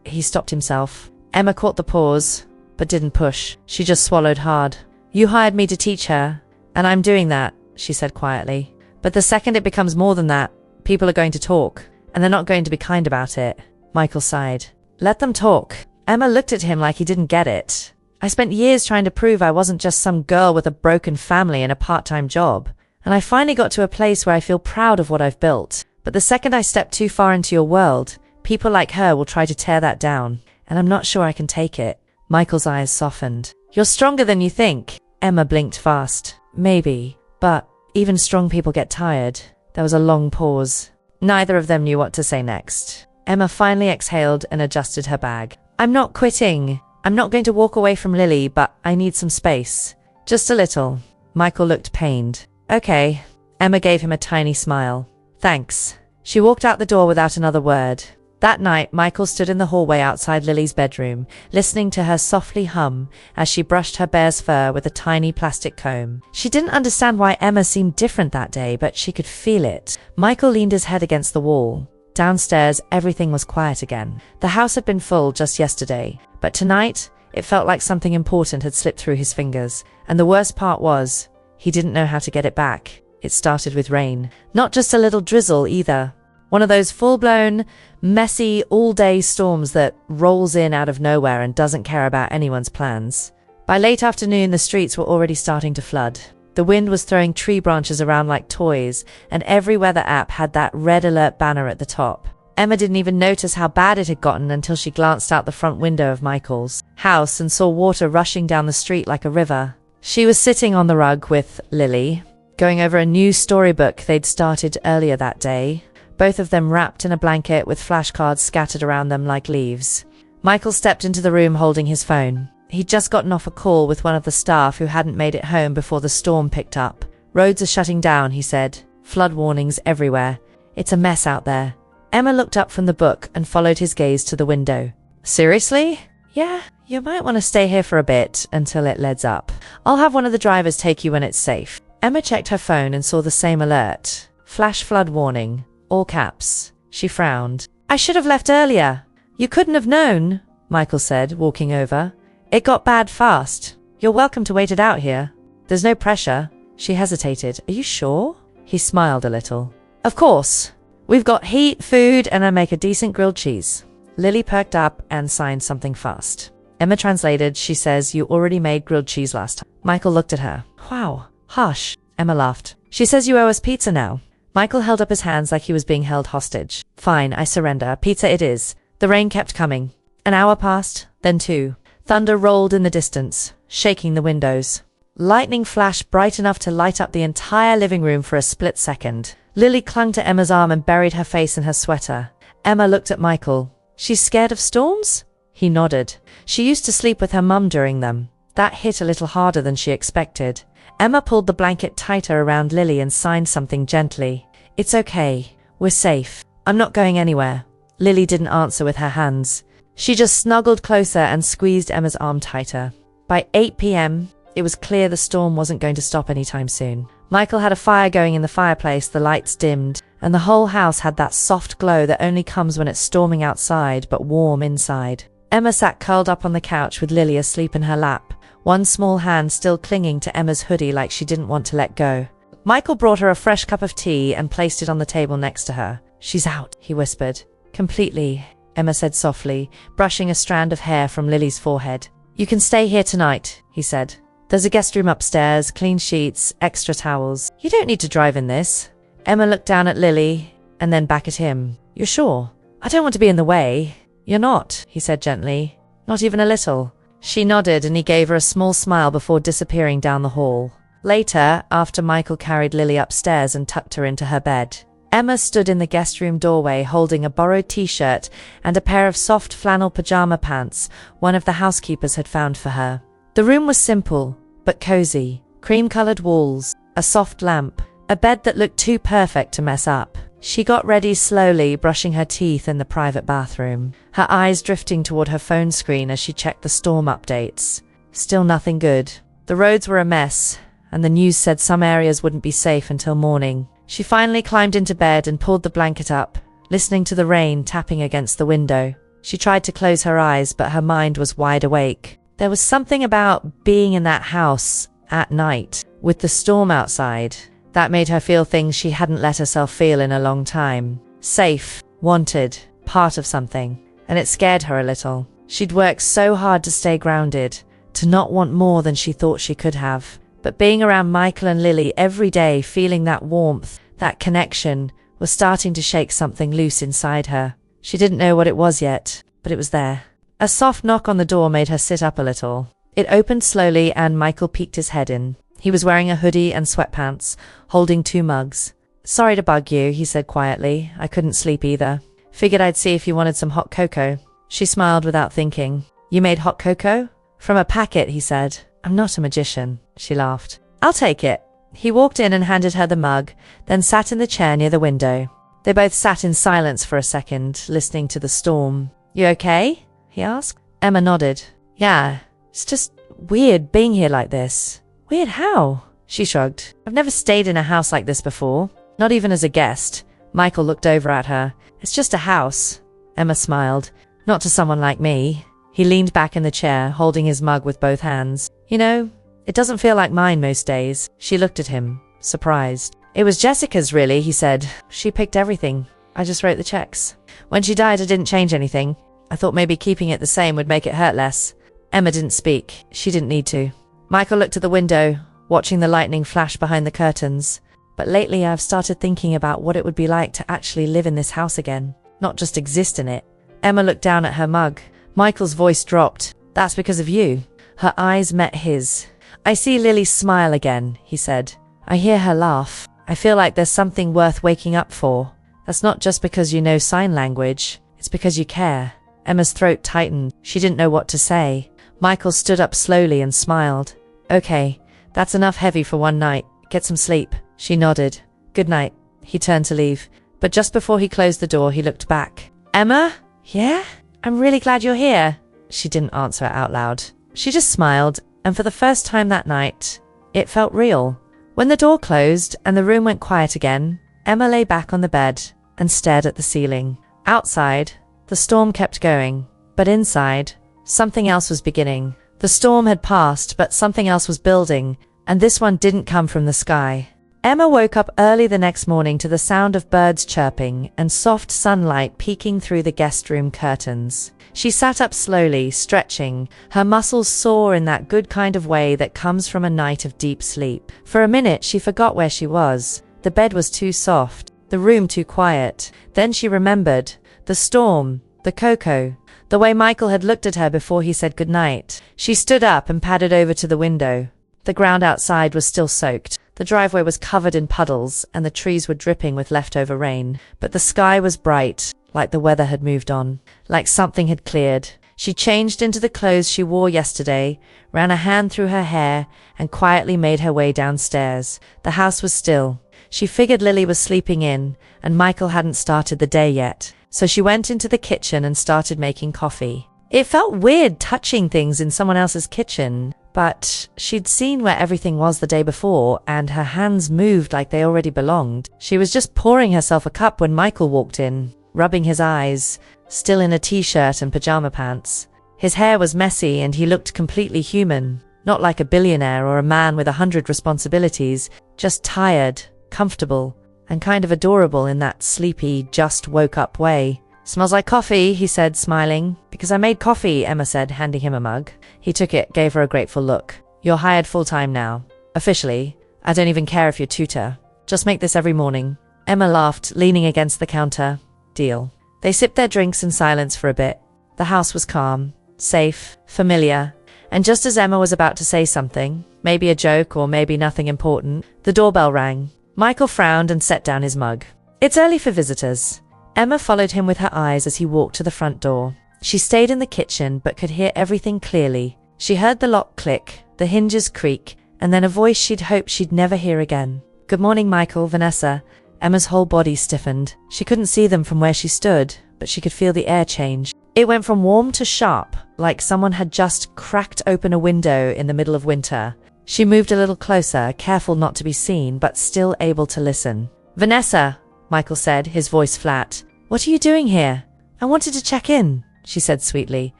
Speaker 1: He stopped himself. Emma caught the pause, but didn't push. She just swallowed hard. "You hired me to teach her, and I'm doing that," she said quietly. "But the second it becomes more than that, people are going to talk, and they're not going to be kind about it." Michael sighed. "Let them talk." Emma looked at him like he didn't get it. "I spent years trying to prove I wasn't just some girl with a broken family and a part-time job. And I finally got to a place where I feel proud of what I've built. But the second I step too far into your world, people like her will try to tear that down. And I'm not sure I can take it." Michael's eyes softened. "You're stronger than you think." Emma blinked fast. "Maybe. But even strong people get tired." There was a long pause. Neither of them knew what to say next. Emma finally exhaled and adjusted her bag. "I'm not quitting. I'm not going to walk away from Lily, but I need some space. Just a little." Michael looked pained. "Okay." Emma gave him a tiny smile. "Thanks." She walked out the door without another word. That night, Michael stood in the hallway outside Lily's bedroom, listening to her softly hum as she brushed her bear's fur with a tiny plastic comb. She didn't understand why Emma seemed different that day, but she could feel it. Michael leaned his head against the wall. Downstairs, everything was quiet again. The house had been full just yesterday, but tonight, it felt like something important had slipped through his fingers. And the worst part was, he didn't know how to get it back. It started with rain. Not just a little drizzle either. One of those full-blown, messy, all-day storms that rolls in out of nowhere and doesn't care about anyone's plans. By late afternoon, the streets were already starting to flood. The wind was throwing tree branches around like toys, and every weather app had that red alert banner at the top. Emma didn't even notice how bad it had gotten until she glanced out the front window of Michael's house and saw water rushing down the street like a river. She was sitting on the rug with Lily, going over a new storybook they'd started earlier that day, both of them wrapped in a blanket with flashcards scattered around them like leaves. Michael stepped into the room holding his phone. He'd just gotten off a call with one of the staff who hadn't made it home before the storm picked up. "Roads are shutting down," he said. "Flood warnings everywhere. It's a mess out there." Emma looked up from the book and followed his gaze to the window. "Seriously?" "Yeah, you might want to stay here for a bit until it lets up. I'll have one of the drivers take you when it's safe." Emma checked her phone and saw the same alert. Flash flood warning. All caps. She frowned. "I should have left earlier." "You couldn't have known," Michael said, walking over. "It got bad fast. You're welcome to wait it out here. There's no pressure." She hesitated. "Are you sure?" He smiled a little. "Of course. We've got heat, food, and I make a decent grilled cheese." Lily perked up and signed something fast. Emma translated. "She says you already made grilled cheese last time." Michael looked at her. "Wow. Hush." Emma laughed. "She says you owe us pizza now." Michael held up his hands like he was being held hostage. "Fine, I surrender. Pizza it is." The rain kept coming. An hour passed, then 2. Thunder rolled in the distance, shaking the windows. Lightning flashed bright enough to light up the entire living room for a split second. Lily clung to Emma's arm and buried her face in her sweater. Emma looked at Michael. "She's scared of storms?" He nodded. She used to sleep with her mum during them. That hit a little harder than she expected. Emma pulled the blanket tighter around Lily and signed something gently. "It's okay. We're safe. I'm not going anywhere." Lily didn't answer with her hands. She just snuggled closer and squeezed Emma's arm tighter. By 8 p.m., it was clear the storm wasn't going to stop anytime soon. Michael had a fire going in the fireplace, the lights dimmed, and the whole house had that soft glow that only comes when it's storming outside but warm inside. Emma sat curled up on the couch with Lily asleep in her lap, one small hand still clinging to Emma's hoodie like she didn't want to let go. Michael brought her a fresh cup of tea and placed it on the table next to her. "She's out," he whispered. "Completely," Emma said softly, brushing a strand of hair from Lily's forehead. "You can stay here tonight," he said. "There's a guest room upstairs, clean sheets, extra towels. You don't need to drive in this." Emma looked down at Lily and then back at him. "You're sure?" "I don't want to be in the way." "You're not," he said gently. "Not even a little." She nodded and he gave her a small smile before disappearing down the hall. Later, after Michael carried Lily upstairs and tucked her into her bed, Emma stood in the guest room doorway holding a borrowed t-shirt and a pair of soft flannel pajama pants one of the housekeepers had found for her. The room was simple, but cozy. Cream-colored walls, a soft lamp, a bed that looked too perfect to mess up. She got ready slowly, brushing her teeth in the private bathroom, her eyes drifting toward her phone screen as she checked the storm updates. Still nothing good. The roads were a mess, and the news said some areas wouldn't be safe until morning. She finally climbed into bed and pulled the blanket up, listening to the rain tapping against the window. She tried to close her eyes, but her mind was wide awake. There was something about being in that house at night, with the storm outside, that made her feel things she hadn't let herself feel in a long time. Safe, wanted, part of something. And it scared her a little. She'd worked so hard to stay grounded, to not want more than she thought she could have. But being around Michael and Lily every day, feeling that warmth, that connection, was starting to shake something loose inside her. She didn't know what it was yet, but it was there. A soft knock on the door made her sit up a little. It opened slowly and Michael peeked his head in. He was wearing a hoodie and sweatpants, holding 2 mugs. "Sorry to bug you," he said quietly. "I couldn't sleep either. Figured I'd see if you wanted some hot cocoa." She smiled without thinking. "You made hot cocoa?" "From a packet," he said. "I'm not a magician." She laughed. "I'll take it." He walked in and handed her the mug, then sat in the chair near the window. They both sat in silence for a second, listening to the storm. "You okay?" he asked. Emma nodded. "Yeah, it's just weird being here like this." "Weird how?" She shrugged. "I've never stayed in a house like this before, not even as a guest." Michael looked over at her. "It's just a house." Emma smiled. "Not to someone like me." He leaned back in the chair, holding his mug with both hands. "You know, it doesn't feel like mine most days." She looked at him, surprised. "It was Jessica's, really," he said. "She picked everything. I just wrote the checks. When she died, I didn't change anything. I thought maybe keeping it the same would make it hurt less. Emma didn't speak. She didn't need to. Michael looked at the window, watching the lightning flash behind the curtains. But lately I've started thinking about what it would be like to actually live in this house again, not just exist in it. Emma looked down at her mug. Michael's voice dropped. That's because of you. Her eyes met his. I see Lily smile again, he said. I hear her laugh. I feel like there's something worth waking up for. That's not just because you know sign language. It's because you care. Emma's throat tightened. She didn't know what to say. Michael stood up slowly and smiled. Okay, that's enough heavy for one night. Get some sleep. She nodded. Good night. He turned to leave. But just before he closed the door, he looked back. Emma? Yeah? I'm really glad you're here. She didn't answer out loud. She just smiled, and for the first time that night, it felt real. When the door closed and the room went quiet again, Emma lay back on the bed and stared at the ceiling. Outside, the storm kept going, but inside, something else was beginning. The storm had passed, but something else was building, and this one didn't come from the sky. Emma woke up early the next morning to the sound of birds chirping and soft sunlight peeking through the guest room curtains. She sat up slowly, stretching, her muscles sore in that good kind of way that comes from a night of deep sleep. For a minute, she forgot where she was. The bed was too soft, the room too quiet. Then she remembered. The storm, the cocoa, the way Michael had looked at her before he said goodnight. She stood up and padded over to the window. The ground outside was still soaked. The driveway was covered in puddles, and the trees were dripping with leftover rain. But the sky was bright, like the weather had moved on, like something had cleared. She changed into the clothes she wore yesterday, ran a hand through her hair, and quietly made her way downstairs. The house was still. She figured Lily was sleeping in, and Michael hadn't started the day yet. So she went into the kitchen and started making coffee. It felt weird touching things in someone else's kitchen, but she'd seen where everything was the day before, and her hands moved like they already belonged. She was just pouring herself a cup when Michael walked in, rubbing his eyes, still in a t-shirt and pajama pants. His hair was messy and he looked completely human, not like a billionaire or a man with 100 responsibilities, just tired, comfortable, and kind of adorable in that sleepy, just woke up way. Smells like coffee, he said, smiling. Because I made coffee, Emma said, handing him a mug. He took it, gave her a grateful look. You're hired full-time now. Officially. I don't even care if you're tutor. Just make this every morning. Emma laughed, leaning against the counter. Deal. They sipped their drinks in silence for a bit. The house was calm, safe, familiar. And just as Emma was about to say something, maybe a joke or maybe nothing important, the doorbell rang. Michael frowned and set down his mug. It's early for visitors. Emma followed him with her eyes as he walked to the front door. She stayed in the kitchen but could hear everything clearly. She heard the lock click, the hinges creak, and then a voice she'd hoped she'd never hear again. Good morning, Michael, Vanessa. Emma's whole body stiffened. She couldn't see them from where she stood, but she could feel the air change. It went from warm to sharp, like someone had just cracked open a window in the middle of winter. She moved a little closer, careful not to be seen, but still able to listen. Vanessa, Michael said, his voice flat. What are you doing here? I wanted to check in, she said sweetly.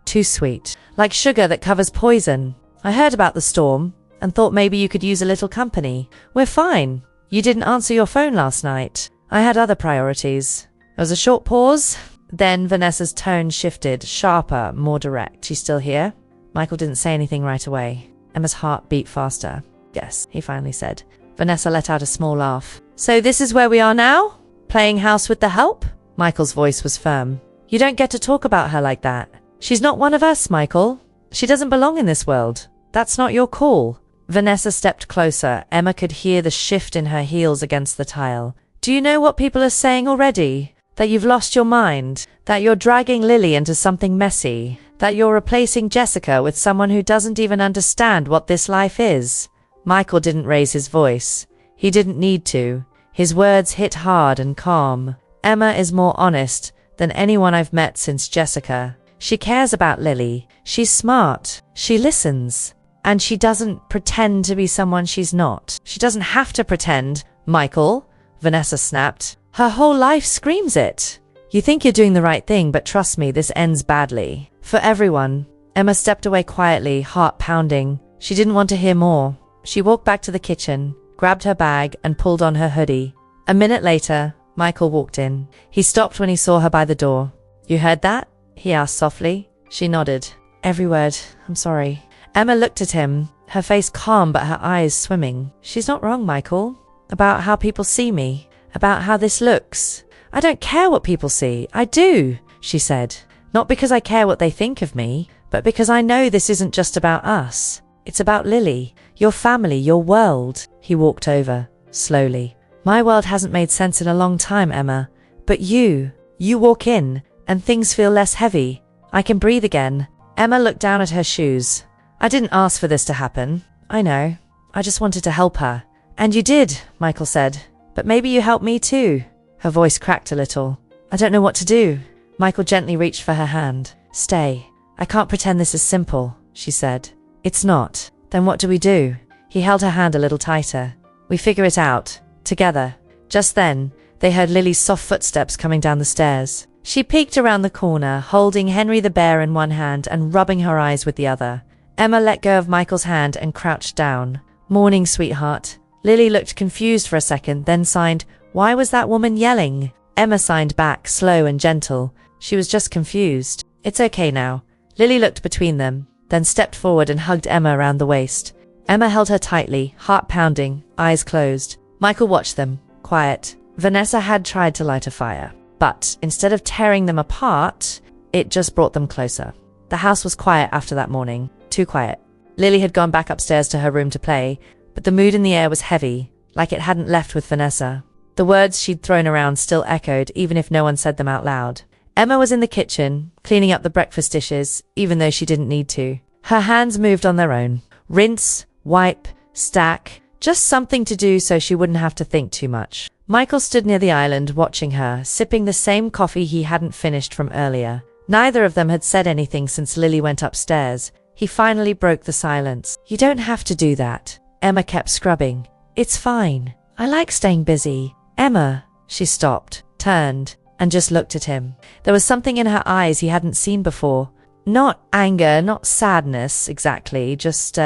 Speaker 1: Too sweet. Like sugar that covers poison. I heard about the storm and thought maybe you could use a little company. We're fine. You didn't answer your phone last night. I had other priorities. There was a short pause. Then Vanessa's tone shifted, sharper, more direct. You still here? Michael didn't say anything right away. Emma's heart beat faster. Yes, he finally said. Vanessa let out a small laugh. So this is where we are now? Playing house with the help? Michael's voice was firm. You don't get to talk about her like that. She's not one of us, Michael. She doesn't belong in this world. That's not your call. Vanessa stepped closer. Emma could hear the shift in her heels against the tile. Do you know what people are saying already? That you've lost your mind. That you're dragging Lily into something messy. That you're replacing Jessica with someone who doesn't even understand what this life is. Michael didn't raise his voice. He didn't need to. His words hit hard and calm. Emma is more honest than anyone I've met since Jessica. She cares about Lily. She's smart. She listens. And she doesn't pretend to be someone she's not. She doesn't have to pretend, Michael, Vanessa snapped. Her whole life screams it. You think you're doing the right thing, but trust me, this ends badly. For everyone. Emma stepped away quietly, heart pounding. She didn't want to hear more. She walked back to the kitchen, grabbed her bag, and pulled on her hoodie. A minute later, Michael walked in. He stopped when he saw her by the door. You heard that? He asked softly. She nodded. Every word. I'm sorry. Emma looked at him, her face calm but her eyes swimming. She's not wrong, Michael. About how people see me. About how this looks. I don't care what people see. I do, she said. Not because I care what they think of me, but because I know this isn't just about us. It's about Lily, your family, your world. He walked over, slowly. My world hasn't made sense in a long time, Emma. But you walk in, and things feel less heavy. I can breathe again. Emma looked down at her shoes. I didn't ask for this to happen. I know. I just wanted to help her. And you did, Michael said. But maybe you helped me too. Her voice cracked a little. I don't know what to do. Michael gently reached for her hand. Stay. I can't pretend this is simple, she said. It's not. Then what do we do? He held her hand a little tighter. We figure it out. Together. Just then, they heard Lily's soft footsteps coming down the stairs. She peeked around the corner, holding Henry the bear in one hand and rubbing her eyes with the other. Emma let go of Michael's hand and crouched down. Morning, sweetheart. Lily looked confused for a second, then signed, Why was that woman yelling? Emma signed back, slow and gentle. She was just confused. It's okay now. Lily looked between them, then stepped forward and hugged Emma around the waist. Emma held her tightly, heart pounding, eyes closed. Michael watched them, quiet. Vanessa had tried to light a fire, but instead of tearing them apart, it just brought them closer. The house was quiet after that morning, too quiet. Lily had gone back upstairs to her room to play, but the mood in the air was heavy, like it hadn't left with Vanessa. The words she'd thrown around still echoed, even if no one said them out loud. Emma was in the kitchen, cleaning up the breakfast dishes, even though she didn't need to. Her hands moved on their own. Rinse, wipe, stack, just something to do so she wouldn't have to think too much. Michael stood near the island watching her, sipping the same coffee he hadn't finished from earlier. Neither of them had said anything since Lily went upstairs. He finally broke the silence. You don't have to do that. Emma kept scrubbing. It's fine. I like staying busy. Emma. She stopped, turned, and just looked at him. There was something in her eyes he hadn't seen before. Not anger, not sadness exactly, just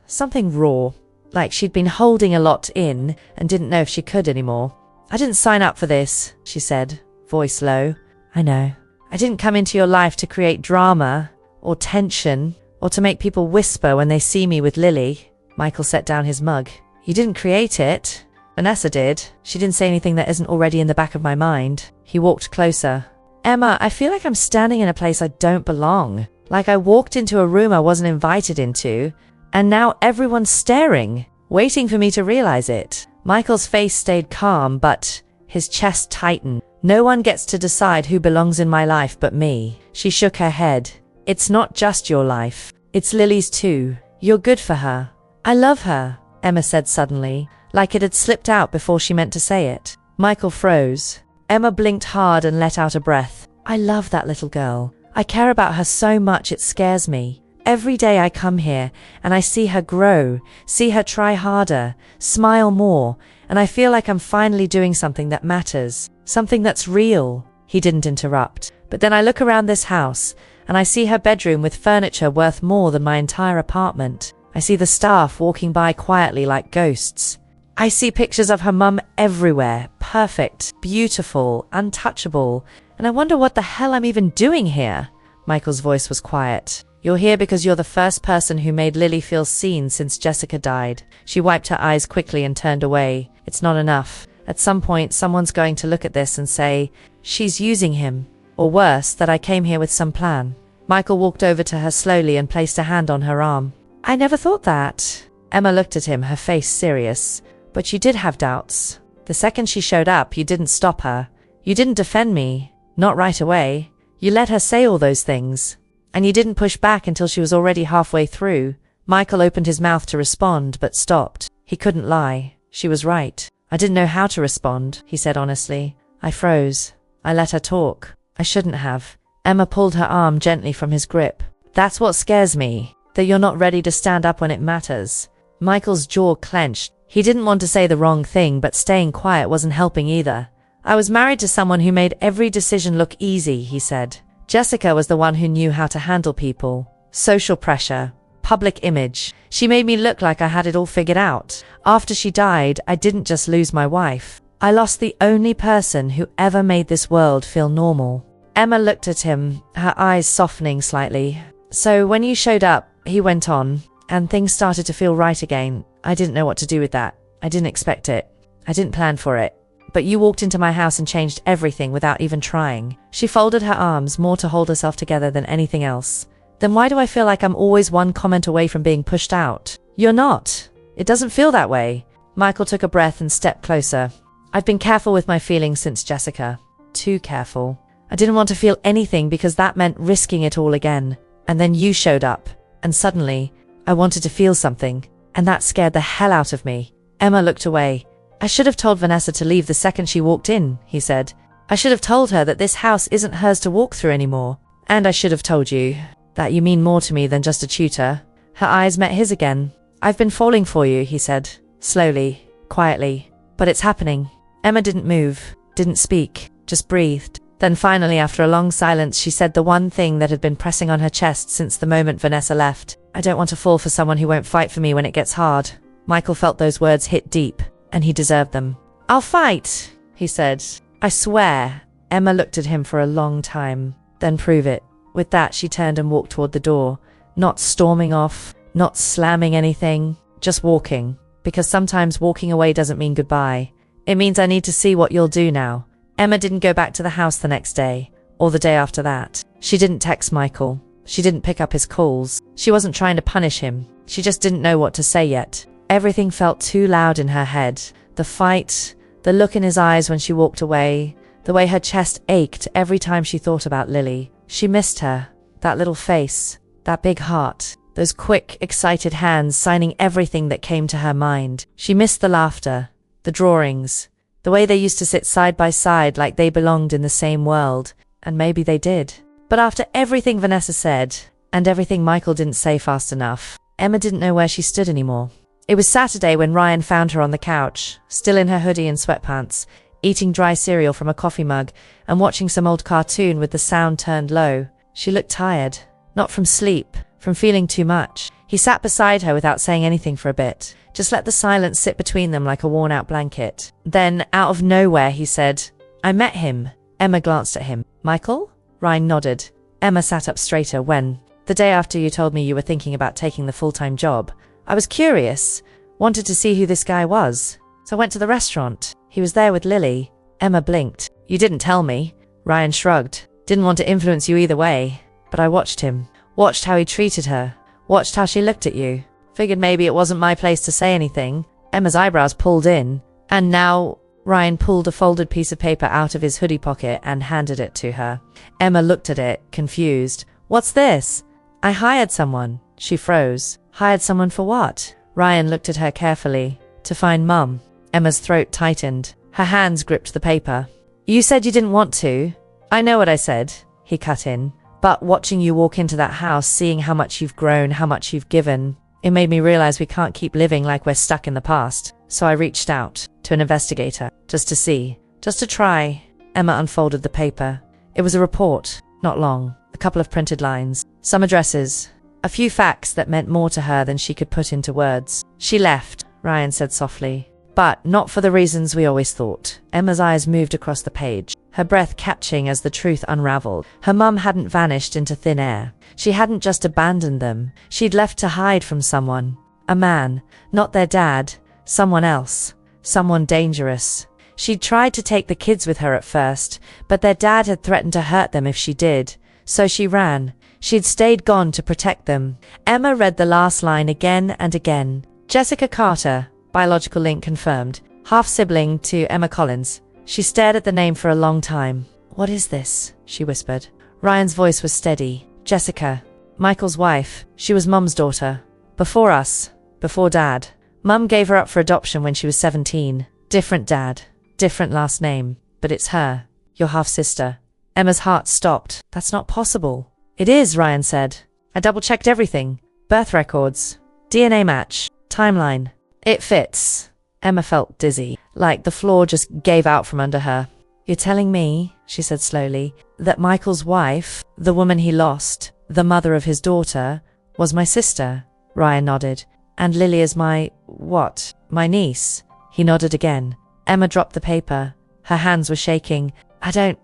Speaker 1: something raw. Like she'd been holding a lot in and didn't know if she could anymore. I didn't sign up for this, she said, voice low. I know. I didn't come into your life to create drama or tension or to make people whisper when they see me with Lily. Michael set down his mug. You didn't create it. Vanessa did. She didn't say anything that isn't already in the back of my mind. He walked closer. Emma, I feel like I'm standing in a place I don't belong. Like I walked into a room I wasn't invited into, and now everyone's staring, waiting for me to realize it. Michael's face stayed calm, but his chest tightened. No one gets to decide who belongs in my life but me. She shook her head. It's not just your life. It's Lily's too. You're good for her. I love her, Emma said suddenly, like it had slipped out before she meant to say it. Michael froze. Emma blinked hard and let out a breath. I love that little girl. I care about her so much it scares me. Every day I come here and I see her grow, see her try harder, smile more, and I feel like I'm finally doing something that matters, something that's real. He didn't interrupt. But then I look around this house and I see her bedroom with furniture worth more than my entire apartment. I see the staff walking by quietly like ghosts. I see pictures of her mum everywhere, perfect, beautiful, untouchable, and I wonder what the hell I'm even doing here. Michael's voice was quiet. You're here because you're the first person who made Lily feel seen since Jessica died. She wiped her eyes quickly and turned away. It's not enough. At some point, someone's going to look at this and say, she's using him. Or worse, that I came here with some plan. Michael walked over to her slowly and placed a hand on her arm. I never thought that. Emma looked at him, her face serious. But you did have doubts. The second she showed up, you didn't stop her. You didn't defend me. Not right away. You let her say all those things. And you didn't push back until she was already halfway through. Michael opened his mouth to respond, but stopped. He couldn't lie. She was right. I didn't know how to respond, he said honestly. I froze. I let her talk. I shouldn't have. Emma pulled her arm gently from his grip. That's what scares me, that you're not ready to stand up when it matters. Michael's jaw clenched. He didn't want to say the wrong thing, but staying quiet wasn't helping either. I was married to someone who made every decision look easy, he said. Jessica was the one who knew how to handle people. Social pressure. Public image. She made me look like I had it all figured out. After she died, I didn't just lose my wife. I lost the only person who ever made this world feel normal. Emma looked at him, her eyes softening slightly. So when you showed up, he went on, and things started to feel right again. I didn't know what to do with that. I didn't expect it. I didn't plan for it. But you walked into my house and changed everything without even trying. She folded her arms more to hold herself together than anything else. Then why do I feel like I'm always one comment away from being pushed out? You're not. It doesn't feel that way. Michael took a breath and stepped closer. I've been careful with my feelings since Jessica. Too careful. I didn't want to feel anything because that meant risking it all again. And then you showed up. And suddenly, I wanted to feel something. And that scared the hell out of me. Emma looked away. I should have told Vanessa to leave the second she walked in, he said. I should have told her that this house isn't hers to walk through anymore. And I should have told you that you mean more to me than just a tutor. Her eyes met his again. I've been falling for you, he said, slowly, quietly. But it's happening. Emma didn't move, didn't speak, just breathed. Then finally, after a long silence, she said the one thing that had been pressing on her chest since the moment Vanessa left. I don't want to fall for someone who won't fight for me when it gets hard. Michael felt those words hit deep, and he deserved them. I'll fight, he said. I swear. Emma looked at him for a long time. Then prove it. With that, she turned and walked toward the door, not storming off, not slamming anything, just walking. Because sometimes walking away doesn't mean goodbye. It means I need to see what you'll do now. Emma didn't go back to the house the next day, or the day after that. She didn't text Michael. She didn't pick up his calls. She wasn't trying to punish him. She just didn't know what to say yet. Everything felt too loud in her head. The fight, the look in his eyes when she walked away, the way her chest ached every time she thought about Lily. She missed her. That little face, that big heart, those quick, excited hands signing everything that came to her mind. She missed the laughter, the drawings, the way they used to sit side by side like they belonged in the same world. And maybe they did. But after everything Vanessa said, and everything Michael didn't say fast enough, Emma didn't know where she stood anymore. It was Saturday when Ryan found her on the couch, still in her hoodie and sweatpants, eating dry cereal from a coffee mug and watching some old cartoon with the sound turned low. She looked tired, not from sleep, from feeling too much. He sat beside her without saying anything for a bit, just let the silence sit between them like a worn-out blanket. Then, out of nowhere, he said, I met him. Emma glanced at him. Michael? Ryan nodded. Emma sat up straighter. When? The day after you told me you were thinking about taking the full-time job. I was curious, wanted to see who this guy was. So I went to the restaurant. He was there with Lily. Emma blinked. You didn't tell me. Ryan shrugged. Didn't want to influence you either way. But I watched him. Watched how he treated her. Watched how she looked at you. Figured maybe it wasn't my place to say anything. Emma's eyebrows pulled in. And now, Ryan pulled a folded piece of paper out of his hoodie pocket and handed it to her. Emma looked at it, confused. What's this? I hired someone. She froze. Hired someone for what? Ryan looked at her carefully. To find Mum. Emma's throat tightened. Her hands gripped the paper. You said you didn't want to. I know what I said, he cut in. But watching you walk into that house, seeing how much you've grown, how much you've given, it made me realize we can't keep living like we're stuck in the past. So I reached out to an investigator, just to see, just to try. Emma unfolded the paper. It was a report, not long, a couple of printed lines, some addresses, a few facts that meant more to her than she could put into words. She left, Ryan said softly. But not for the reasons we always thought. Emma's eyes moved across the page, her breath catching as the truth unraveled. Her mum hadn't vanished into thin air. She hadn't just abandoned them. She'd left to hide from someone. A man, not their dad, someone else, someone dangerous. She'd tried to take the kids with her at first, but their dad had threatened to hurt them if she did. So she ran. She'd stayed gone to protect them. Emma read the last line again and again. Jessica Carter, biological link confirmed, half-sibling to Emma Collins. She stared at the name for a long time. What is this? She whispered. Ryan's voice was steady. Jessica, Michael's wife. She was Mum's daughter. Before us. Before Dad. Mum gave her up for adoption when she was 17. Different dad. Different last name. But it's her. Your half-sister. Emma's heart stopped. That's not possible. It is, Ryan said. I double-checked everything. Birth records. DNA match. Timeline. It fits. Emma felt dizzy, like the floor just gave out from under her. You're telling me, she said slowly, that Michael's wife, the woman he lost, the mother of his daughter, was my sister? Ryan nodded. And Lily is my, what? My niece? He nodded again. Emma dropped the paper. Her hands were shaking. I don't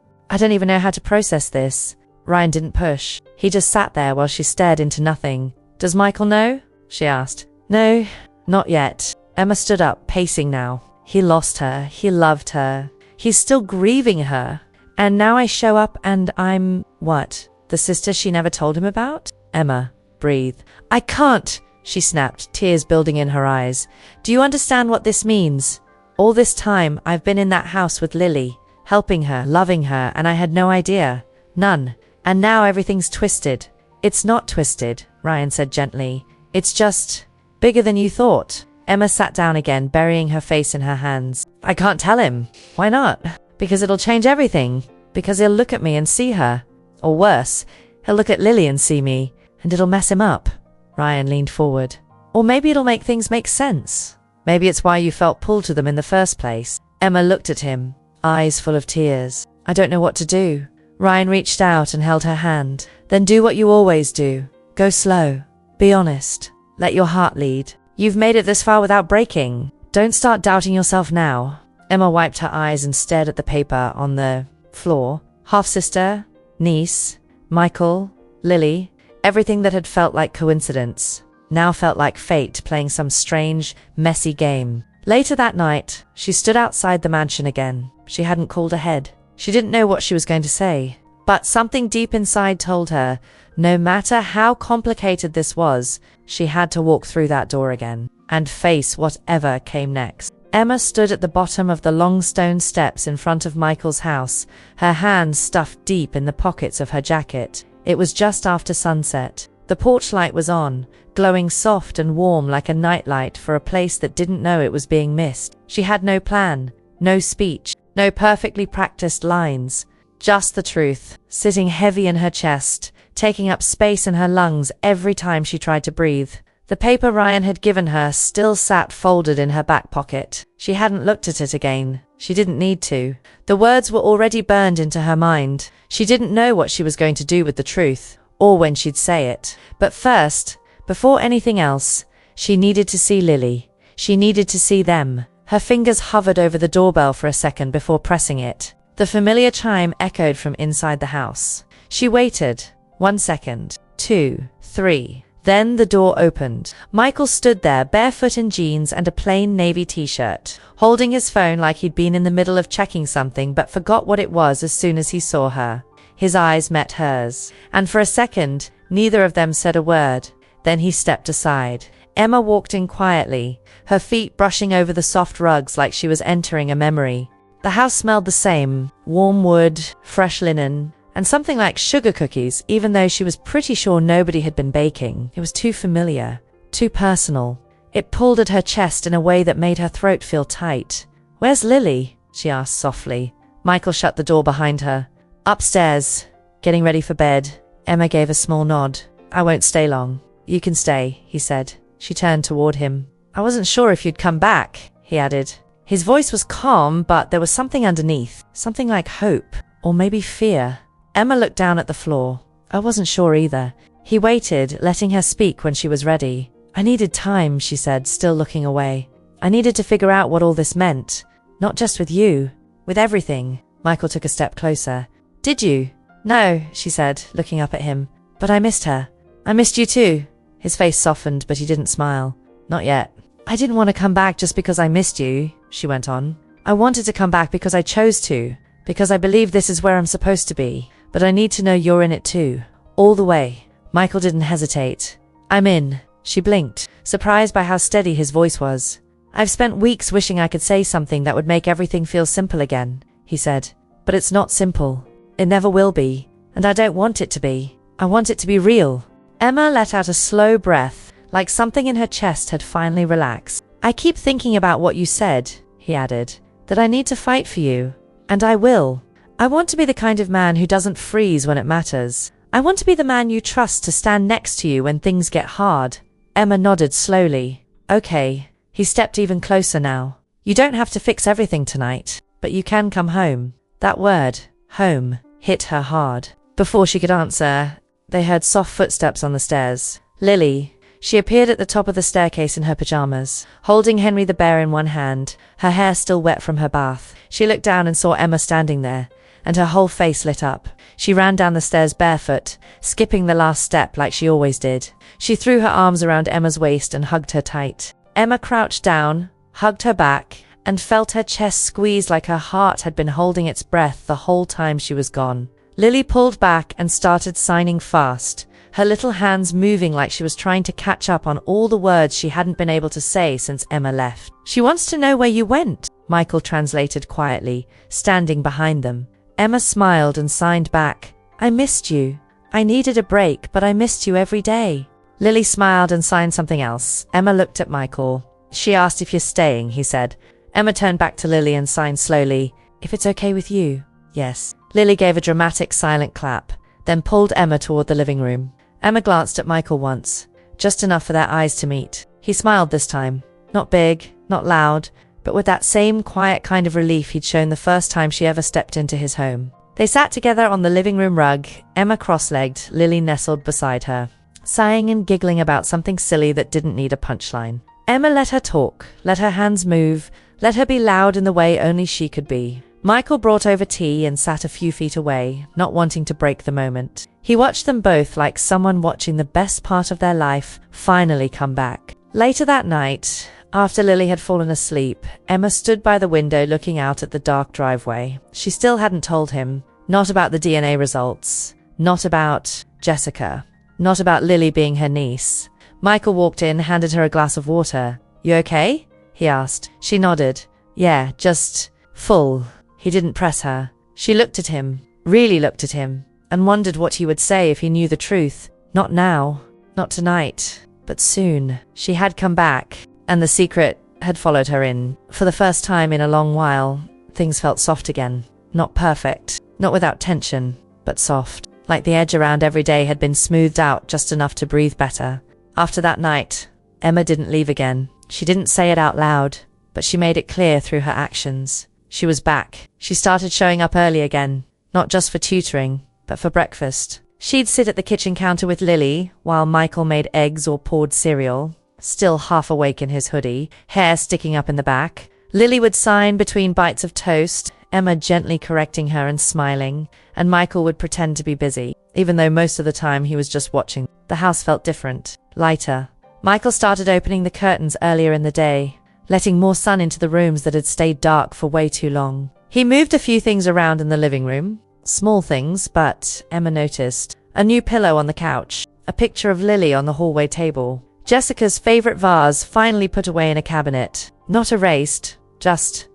Speaker 1: even know how to process this. Ryan didn't push. He just sat there while she stared into nothing. Does Michael know? She asked. No, not yet. Emma stood up, pacing now. He lost her. He loved her. He's still grieving her. And now I show up and I'm, what? The sister she never told him about? Emma, breathe. I can't, she snapped, tears building in her eyes. Do you understand what this means? All this time, I've been in that house with Lily, helping her, loving her, and I had no idea. None. And now everything's twisted. It's not twisted, Ryan said gently. It's just bigger than you thought. Emma sat down again, burying her face in her hands. I can't tell him. Why not? Because it'll change everything. Because he'll look at me and see her. Or worse, he'll look at Lily and see me, and it'll mess him up. Ryan leaned forward. Or maybe it'll make things make sense. Maybe it's why you felt pulled to them in the first place. Emma looked at him, eyes full of tears. I don't know what to do. Ryan reached out and held her hand. Then do what you always do. Go slow. Be honest. Let your heart lead. You've made it this far without breaking. Don't start doubting yourself now. Emma wiped her eyes and stared at the paper on the floor. Half-sister, niece, Michael, Lily. Everything that had felt like coincidence now felt like fate playing some strange, messy game. Later that night, she stood outside the mansion again. She hadn't called ahead. She didn't know what she was going to say. But something deep inside told her, no matter how complicated this was, she had to walk through that door again and face whatever came next. Emma stood at the bottom of the long stone steps in front of Michael's house, her hands stuffed deep in the pockets of her jacket. It was just after sunset. The porch light was on, glowing soft and warm like a nightlight for a place that didn't know it was being missed. She had no plan, no speech, no perfectly practiced lines. Just the truth, sitting heavy in her chest, taking up space in her lungs every time she tried to breathe. The paper Ryan had given her still sat folded in her back pocket. She hadn't looked at it again. She didn't need to. The words were already burned into her mind. She didn't know what she was going to do with the truth, or when she'd say it. But first, before anything else, she needed to see Lily. She needed to see them. Her fingers hovered over the doorbell for a second before pressing it. The familiar chime echoed from inside the house. She waited. 1 second. 2, 3. Then the door opened. Michael stood there, barefoot in jeans and a plain navy t-shirt, holding his phone like he'd been in the middle of checking something but forgot what it was as soon as he saw her. His eyes met hers, and for a second, neither of them said a word. Then he stepped aside. Emma walked in quietly, her feet brushing over the soft rugs like she was entering a memory. The house smelled the same, warm wood, fresh linen, and something like sugar cookies, even though she was pretty sure nobody had been baking. It was too familiar, too personal. It pulled at her chest in a way that made her throat feel tight. Where's Lily? She asked softly. Michael shut the door behind her. Upstairs, getting ready for bed. Emma gave a small nod. I won't stay long. You can stay, he said. She turned toward him. I wasn't sure if you'd come back, he added. His voice was calm, but there was something underneath. Something like hope, or maybe fear. Emma looked down at the floor. I wasn't sure either. He waited, letting her speak when she was ready. I needed time, she said, still looking away. I needed to figure out what all this meant. Not just with you, with everything. Michael took a step closer. Did you? No, she said, looking up at him. But I missed her. I missed you too. His face softened, but he didn't smile. Not yet. I didn't want to come back just because I missed you, she went on. I wanted to come back because I chose to. Because I believe this is where I'm supposed to be. But I need to know you're in it too. All the way. Michael didn't hesitate. I'm in. She blinked, surprised by how steady his voice was. I've spent weeks wishing I could say something that would make everything feel simple again, he said. But it's not simple. It never will be. And I don't want it to be. I want it to be real. Emma let out a slow breath, like something in her chest had finally relaxed. I keep thinking about what you said, he added, that I need to fight for you. And I will. I want to be the kind of man who doesn't freeze when it matters. I want to be the man you trust to stand next to you when things get hard. Emma nodded slowly. Okay. He stepped even closer now. You don't have to fix everything tonight, but you can come home. That word, home, hit her hard. Before she could answer, they heard soft footsteps on the stairs. Lily. She appeared at the top of the staircase in her pajamas, holding Henry the bear in one hand, her hair still wet from her bath. She looked down and saw Emma standing there, and her whole face lit up. She ran down the stairs barefoot, skipping the last step like she always did. She threw her arms around Emma's waist and hugged her tight. Emma crouched down, hugged her back, and felt her chest squeeze like her heart had been holding its breath the whole time she was gone. Lily pulled back and started signing fast, her little hands moving like she was trying to catch up on all the words she hadn't been able to say since Emma left. "She wants to know where you went," Michael translated quietly, standing behind them. Emma smiled and signed back, "I missed you. I needed a break, but I missed you every day." Lily smiled and signed something else. Emma looked at Michael. "She asked if you're staying," he said. Emma turned back to Lily and signed slowly, "If it's okay with you." "Yes." Lily gave a dramatic silent clap, then pulled Emma toward the living room. Emma glanced at Michael once, just enough for their eyes to meet. He smiled this time. Not big, not loud, but with that same quiet kind of relief he'd shown the first time she ever stepped into his home. They sat together on the living room rug, Emma cross-legged, Lily nestled beside her, sighing and giggling about something silly that didn't need a punchline. Emma let her talk, let her hands move, let her be loud in the way only she could be. Michael brought over tea and sat a few feet away, not wanting to break the moment. He watched them both like someone watching the best part of their life finally come back. Later that night, after Lily had fallen asleep, Emma stood by the window looking out at the dark driveway. She still hadn't told him. Not about the DNA results. Not about Jessica. Not about Lily being her niece. Michael walked in, handed her a glass of water. "You okay?" he asked. She nodded. "Yeah, just full." He didn't press her. She looked at him, really looked at him, and wondered what he would say if he knew the truth. Not now, not tonight, but soon. She had come back, and the secret had followed her in. For the first time in a long while, things felt soft again. Not perfect, not without tension, but soft. Like the edge around every day had been smoothed out just enough to breathe better. After that night, Emma didn't leave again. She didn't say it out loud, but she made it clear through her actions. She was back. She started showing up early again, not just for tutoring, but for breakfast. She'd sit at the kitchen counter with Lily, while Michael made eggs or poured cereal, still half awake in his hoodie, hair sticking up in the back. Lily would sign between bites of toast, Emma gently correcting her and smiling, and Michael would pretend to be busy, even though most of the time he was just watching. The house felt different, lighter. Michael started opening the curtains earlier in the day, letting more sun into the rooms that had stayed dark for way too long. He moved a few things around in the living room. Small things, but Emma noticed. A new pillow on the couch, a picture of Lily on the hallway table, Jessica's favorite vase finally put away in a cabinet. Not erased, just ...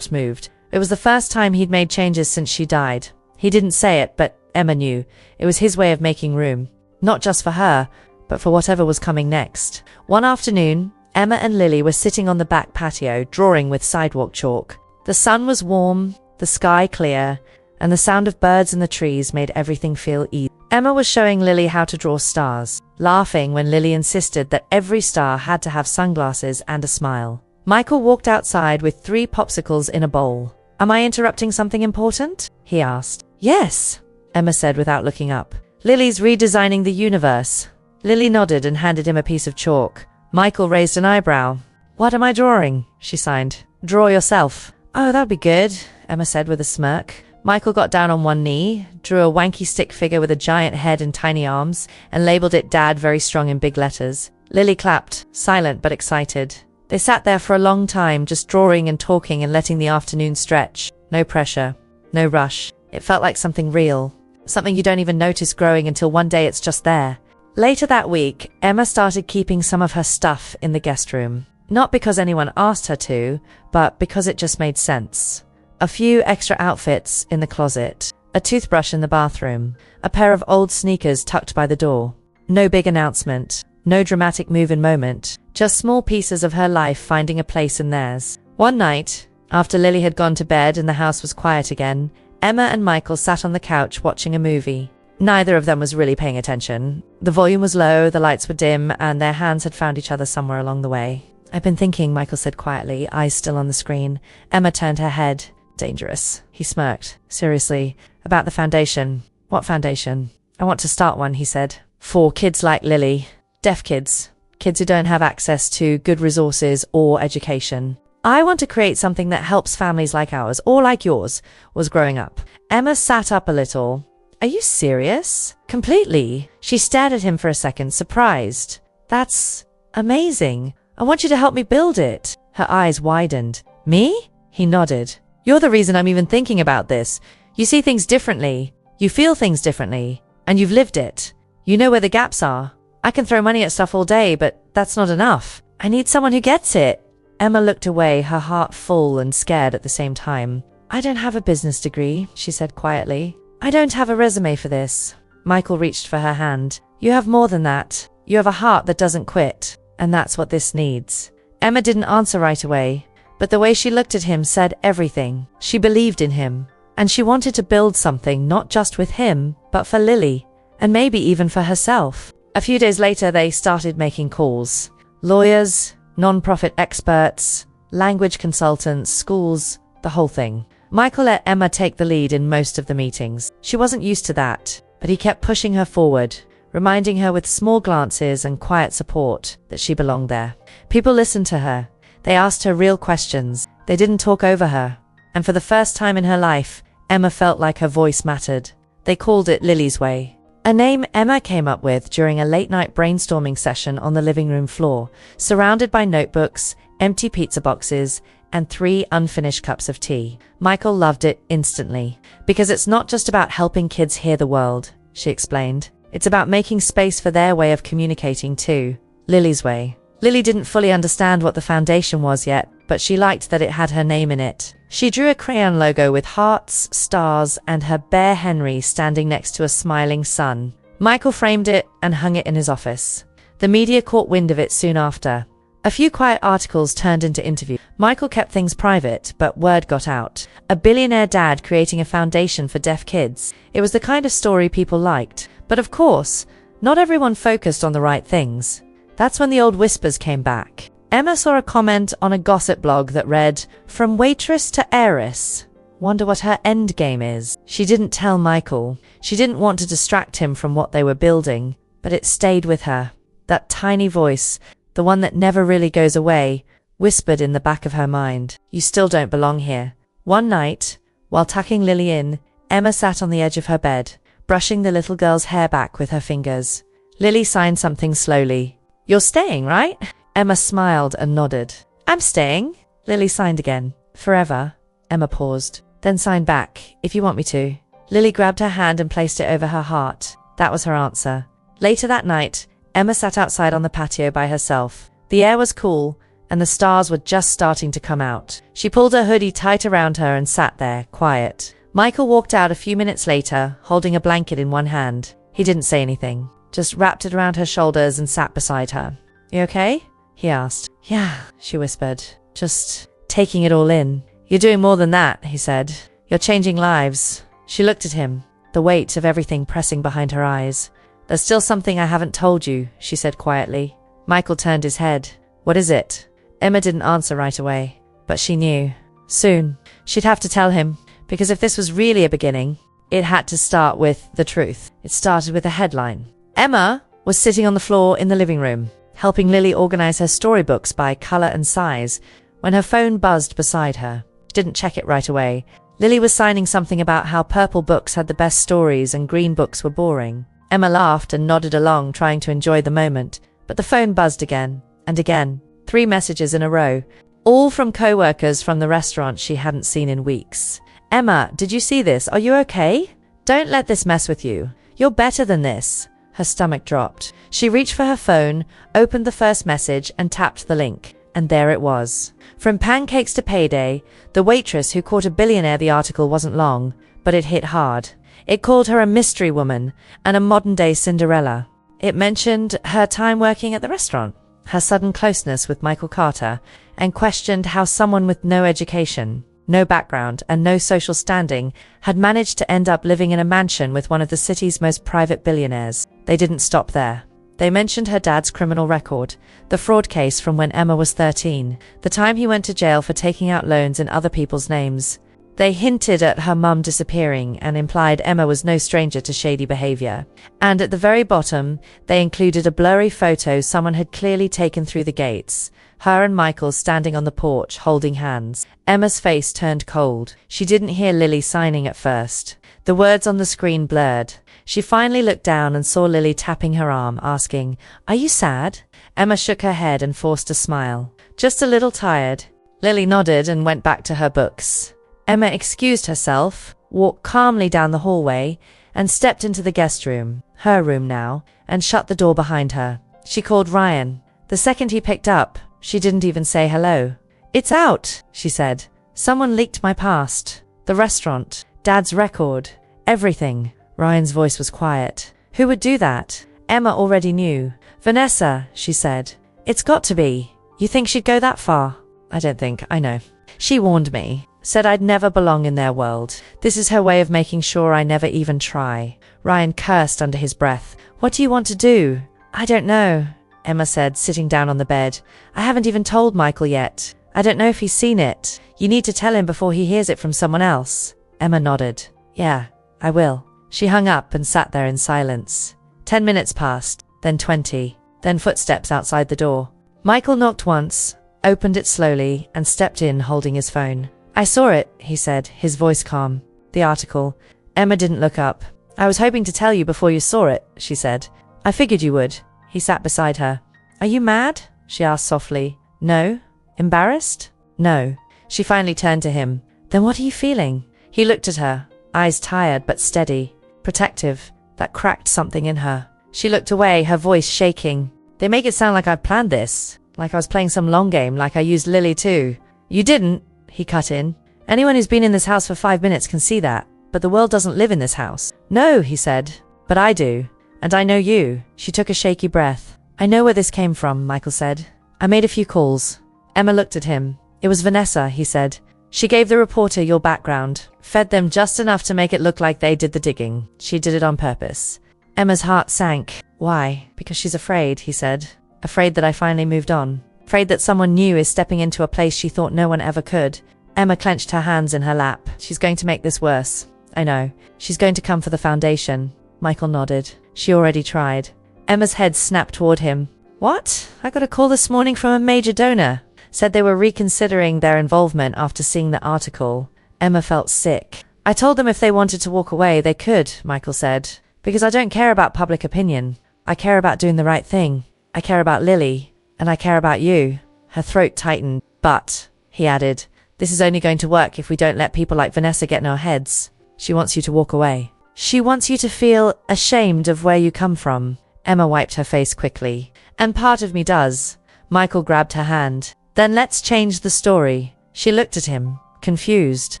Speaker 1: moved. It was the first time he'd made changes since she died. He didn't say it, but Emma knew. It was his way of making room. Not just for her, but for whatever was coming next. One afternoon, Emma and Lily were sitting on the back patio, drawing with sidewalk chalk. The sun was warm, the sky clear, and the sound of birds in the trees made everything feel easy. Emma was showing Lily how to draw stars, laughing when Lily insisted that every star had to have sunglasses and a smile. Michael walked outside with 3 popsicles in a bowl. "Am I interrupting something important?" he asked. "Yes," Emma said without looking up. "Lily's redesigning the universe." Lily nodded and handed him a piece of chalk. Michael raised an eyebrow. "What am I drawing?" she signed. "Draw yourself." "Oh, that'd be good," Emma said with a smirk. Michael got down on one knee, drew a wanky stick figure with a giant head and tiny arms, and labeled it Dad very strong in big letters. Lily clapped, silent but excited. They sat there for a long time, just drawing and talking and letting the afternoon stretch. No pressure, no rush. It felt like something real, something you don't even notice growing until one day it's just there. Later that week, Emma started keeping some of her stuff in the guest room. Not because anyone asked her to, but because it just made sense. A few extra outfits in the closet, a toothbrush in the bathroom, a pair of old sneakers tucked by the door. No big announcement, no dramatic move and moment, just small pieces of her life finding a place in theirs. One night, after Lily had gone to bed and the house was quiet again, Emma and Michael sat on the couch watching a movie. Neither of them was really paying attention. The volume was low, the lights were dim, and their hands had found each other somewhere along the way. "I've been thinking," Michael said quietly, eyes still on the screen. Emma turned her head. "Dangerous," he smirked. "Seriously, about the foundation." "What foundation?" "I want to start one," he said. "For kids like Lily. Deaf kids. Kids who don't have access to good resources or education." I want to create something that helps families like ours, or like yours, was growing up. Emma sat up a little. Are you serious? Completely. She stared at him for a second, surprised. That's amazing. I want you to help me build it. Her eyes widened. Me? He nodded. You're the reason I'm even thinking about this. You see things differently. You feel things differently. And you've lived it. You know where the gaps are. I can throw money at stuff all day, but that's not enough. I need someone who gets it. Emma looked away, her heart full and scared at the same time. I don't have a business degree, she said quietly. I don't have a resume for this. Michael reached for her hand. You have more than that. You have a heart that doesn't quit. And that's what this needs. Emma didn't answer right away, but the way she looked at him said everything. She believed in him. And she wanted to build something not just with him, but for Lily. And maybe even for herself. A few days later, they started making calls. Lawyers, non-profit experts, language consultants, schools, the whole thing. Michael let Emma take the lead in most of the meetings. She wasn't used to that, but he kept pushing her forward, reminding her with small glances and quiet support that she belonged there. People listened to her. They asked her real questions. They didn't talk over her. And for the first time in her life, Emma felt like her voice mattered. They called it Lily's Way. A name Emma came up with during a late-night brainstorming session on the living room floor, surrounded by notebooks, empty pizza boxes, and 3 unfinished cups of tea. Michael loved it instantly. Because it's not just about helping kids hear the world, she explained. It's about making space for their way of communicating too. Lily's Way. Lily didn't fully understand what the foundation was yet, but she liked that it had her name in it. She drew a crayon logo with hearts, stars, and her bear Henry standing next to a smiling sun. Michael framed it and hung it in his office. The media caught wind of it soon after. A few quiet articles turned into interviews. Michael kept things private, but word got out. A billionaire dad creating a foundation for deaf kids. It was the kind of story people liked. But of course, not everyone focused on the right things. That's when the old whispers came back. Emma saw a comment on a gossip blog that read, "From waitress to heiress. Wonder what her end game is." She didn't tell Michael. She didn't want to distract him from what they were building, but it stayed with her. That tiny voice, the one that never really goes away, whispered in the back of her mind, "You still don't belong here." One night, while tucking Lily in, Emma sat on the edge of her bed, brushing the little girl's hair back with her fingers. Lily signed something slowly. "You're staying, right?" Emma smiled and nodded. "I'm staying." Lily signed again. "Forever." Emma paused, then signed back, "If you want me to." Lily grabbed her hand and placed it over her heart. That was her answer. Later that night, Emma sat outside on the patio by herself. The air was cool, and the stars were just starting to come out. She pulled her hoodie tight around her and sat there, quiet. Michael walked out a few minutes later, holding a blanket in one hand. He didn't say anything, just wrapped it around her shoulders and sat beside her. "You okay?" he asked. "Yeah," she whispered, "just taking it all in." "You're doing more than that," he said. "You're changing lives." She looked at him, the weight of everything pressing behind her eyes. "There's still something I haven't told you," she said quietly. Michael turned his head. "What is it?" Emma didn't answer right away, but she knew. Soon, she'd have to tell him, because if this was really a beginning, it had to start with the truth. It started with a headline. Emma was sitting on the floor in the living room, helping Lily organize her storybooks by color and size, when her phone buzzed beside her. She didn't check it right away. Lily was signing something about how purple books had the best stories and green books were boring. Emma laughed and nodded along, trying to enjoy the moment, but the phone buzzed again and again. 3 messages in a row, all from co-workers from the restaurant she hadn't seen in weeks. "Emma, did you see this? Are you okay? Don't let this mess with you. You're better than this." Her stomach dropped. She reached for her phone, opened the first message, and tapped the link. And there it was. From pancakes to payday, the waitress who caught a billionaire. The article wasn't long, but it hit hard. It called her a mystery woman and a modern-day Cinderella. It mentioned her time working at the restaurant, her sudden closeness with Michael Carter, and questioned how someone with no education, no background, and no social standing had managed to end up living in a mansion with one of the city's most private billionaires. They didn't stop there. They mentioned her dad's criminal record, the fraud case from when Emma was 13, the time he went to jail for taking out loans in other people's names. They hinted at her mum disappearing and implied Emma was no stranger to shady behavior. And at the very bottom, they included a blurry photo someone had clearly taken through the gates, her and Michael standing on the porch, holding hands. Emma's face turned cold. She didn't hear Lily signing at first. The words on the screen blurred. She finally looked down and saw Lily tapping her arm, asking, "Are you sad?" Emma shook her head and forced a smile. "Just a little tired." Lily nodded and went back to her books. Emma excused herself, walked calmly down the hallway, and stepped into the guest room, her room now, and shut the door behind her. She called Ryan. The second he picked up, she didn't even say hello. "It's out," she said. "Someone leaked my past. The restaurant, Dad's record, everything." Ryan's voice was quiet. "Who would do that?" Emma already knew. "Vanessa," she said. "It's got to be. You think she'd go that far?" "I don't think, I know. She warned me. Said I'd never belong in their world. This is her way of making sure I never even try." Ryan cursed under his breath. "What do you want to do?" "I don't know," Emma said, sitting down on the bed. "I haven't even told Michael yet. I don't know if he's seen it. You need to tell him before he hears it from someone else." Emma nodded. "Yeah, I will." She hung up and sat there in silence. 10 minutes passed, then 20, then footsteps outside the door. Michael knocked once, opened it slowly, and stepped in holding his phone. "I saw it," he said, his voice calm. "The article." Emma didn't look up. "I was hoping to tell you before you saw it," she said. "I figured you would." He sat beside her. "Are you mad?" she asked softly. "No." "Embarrassed?" "No." She finally turned to him. "Then what are you feeling?" He looked at her, eyes tired but steady, protective. That cracked something in her. She looked away, her voice shaking. "They make it sound like I'd planned this, like I was playing some long game, like I used Lily too." "You didn't," he cut in. "Anyone who's been in this house for 5 minutes can see that, but the world doesn't live in this house." "No," he said. "But I do. And I know you." She took a shaky breath. "I know where this came from," Michael said. "I made a few calls." Emma looked at him. "It was Vanessa," he said. "She gave the reporter your background, fed them just enough to make it look like they did the digging. She did it on purpose." Emma's heart sank. "Why?" "Because she's afraid," he said. "Afraid that I finally moved on. Afraid that someone new is stepping into a place she thought no one ever could." Emma clenched her hands in her lap. "She's going to make this worse." "I know. She's going to come for the foundation." Michael nodded. "She already tried." Emma's head snapped toward him. "What? I got a call this morning from a major donor. Said they were reconsidering their involvement after seeing the article." Emma felt sick. "I told them if they wanted to walk away, they could," Michael said. "Because I don't care about public opinion. I care about doing the right thing. I care about Lily. And I care about you." Her throat tightened. "But," he added, "this is only going to work if we don't let people like Vanessa get in our heads. She wants you to walk away. She wants you to feel ashamed of where you come from." Emma wiped her face quickly. "And part of me does." Michael grabbed her hand. "Then let's change the story." She looked at him, confused.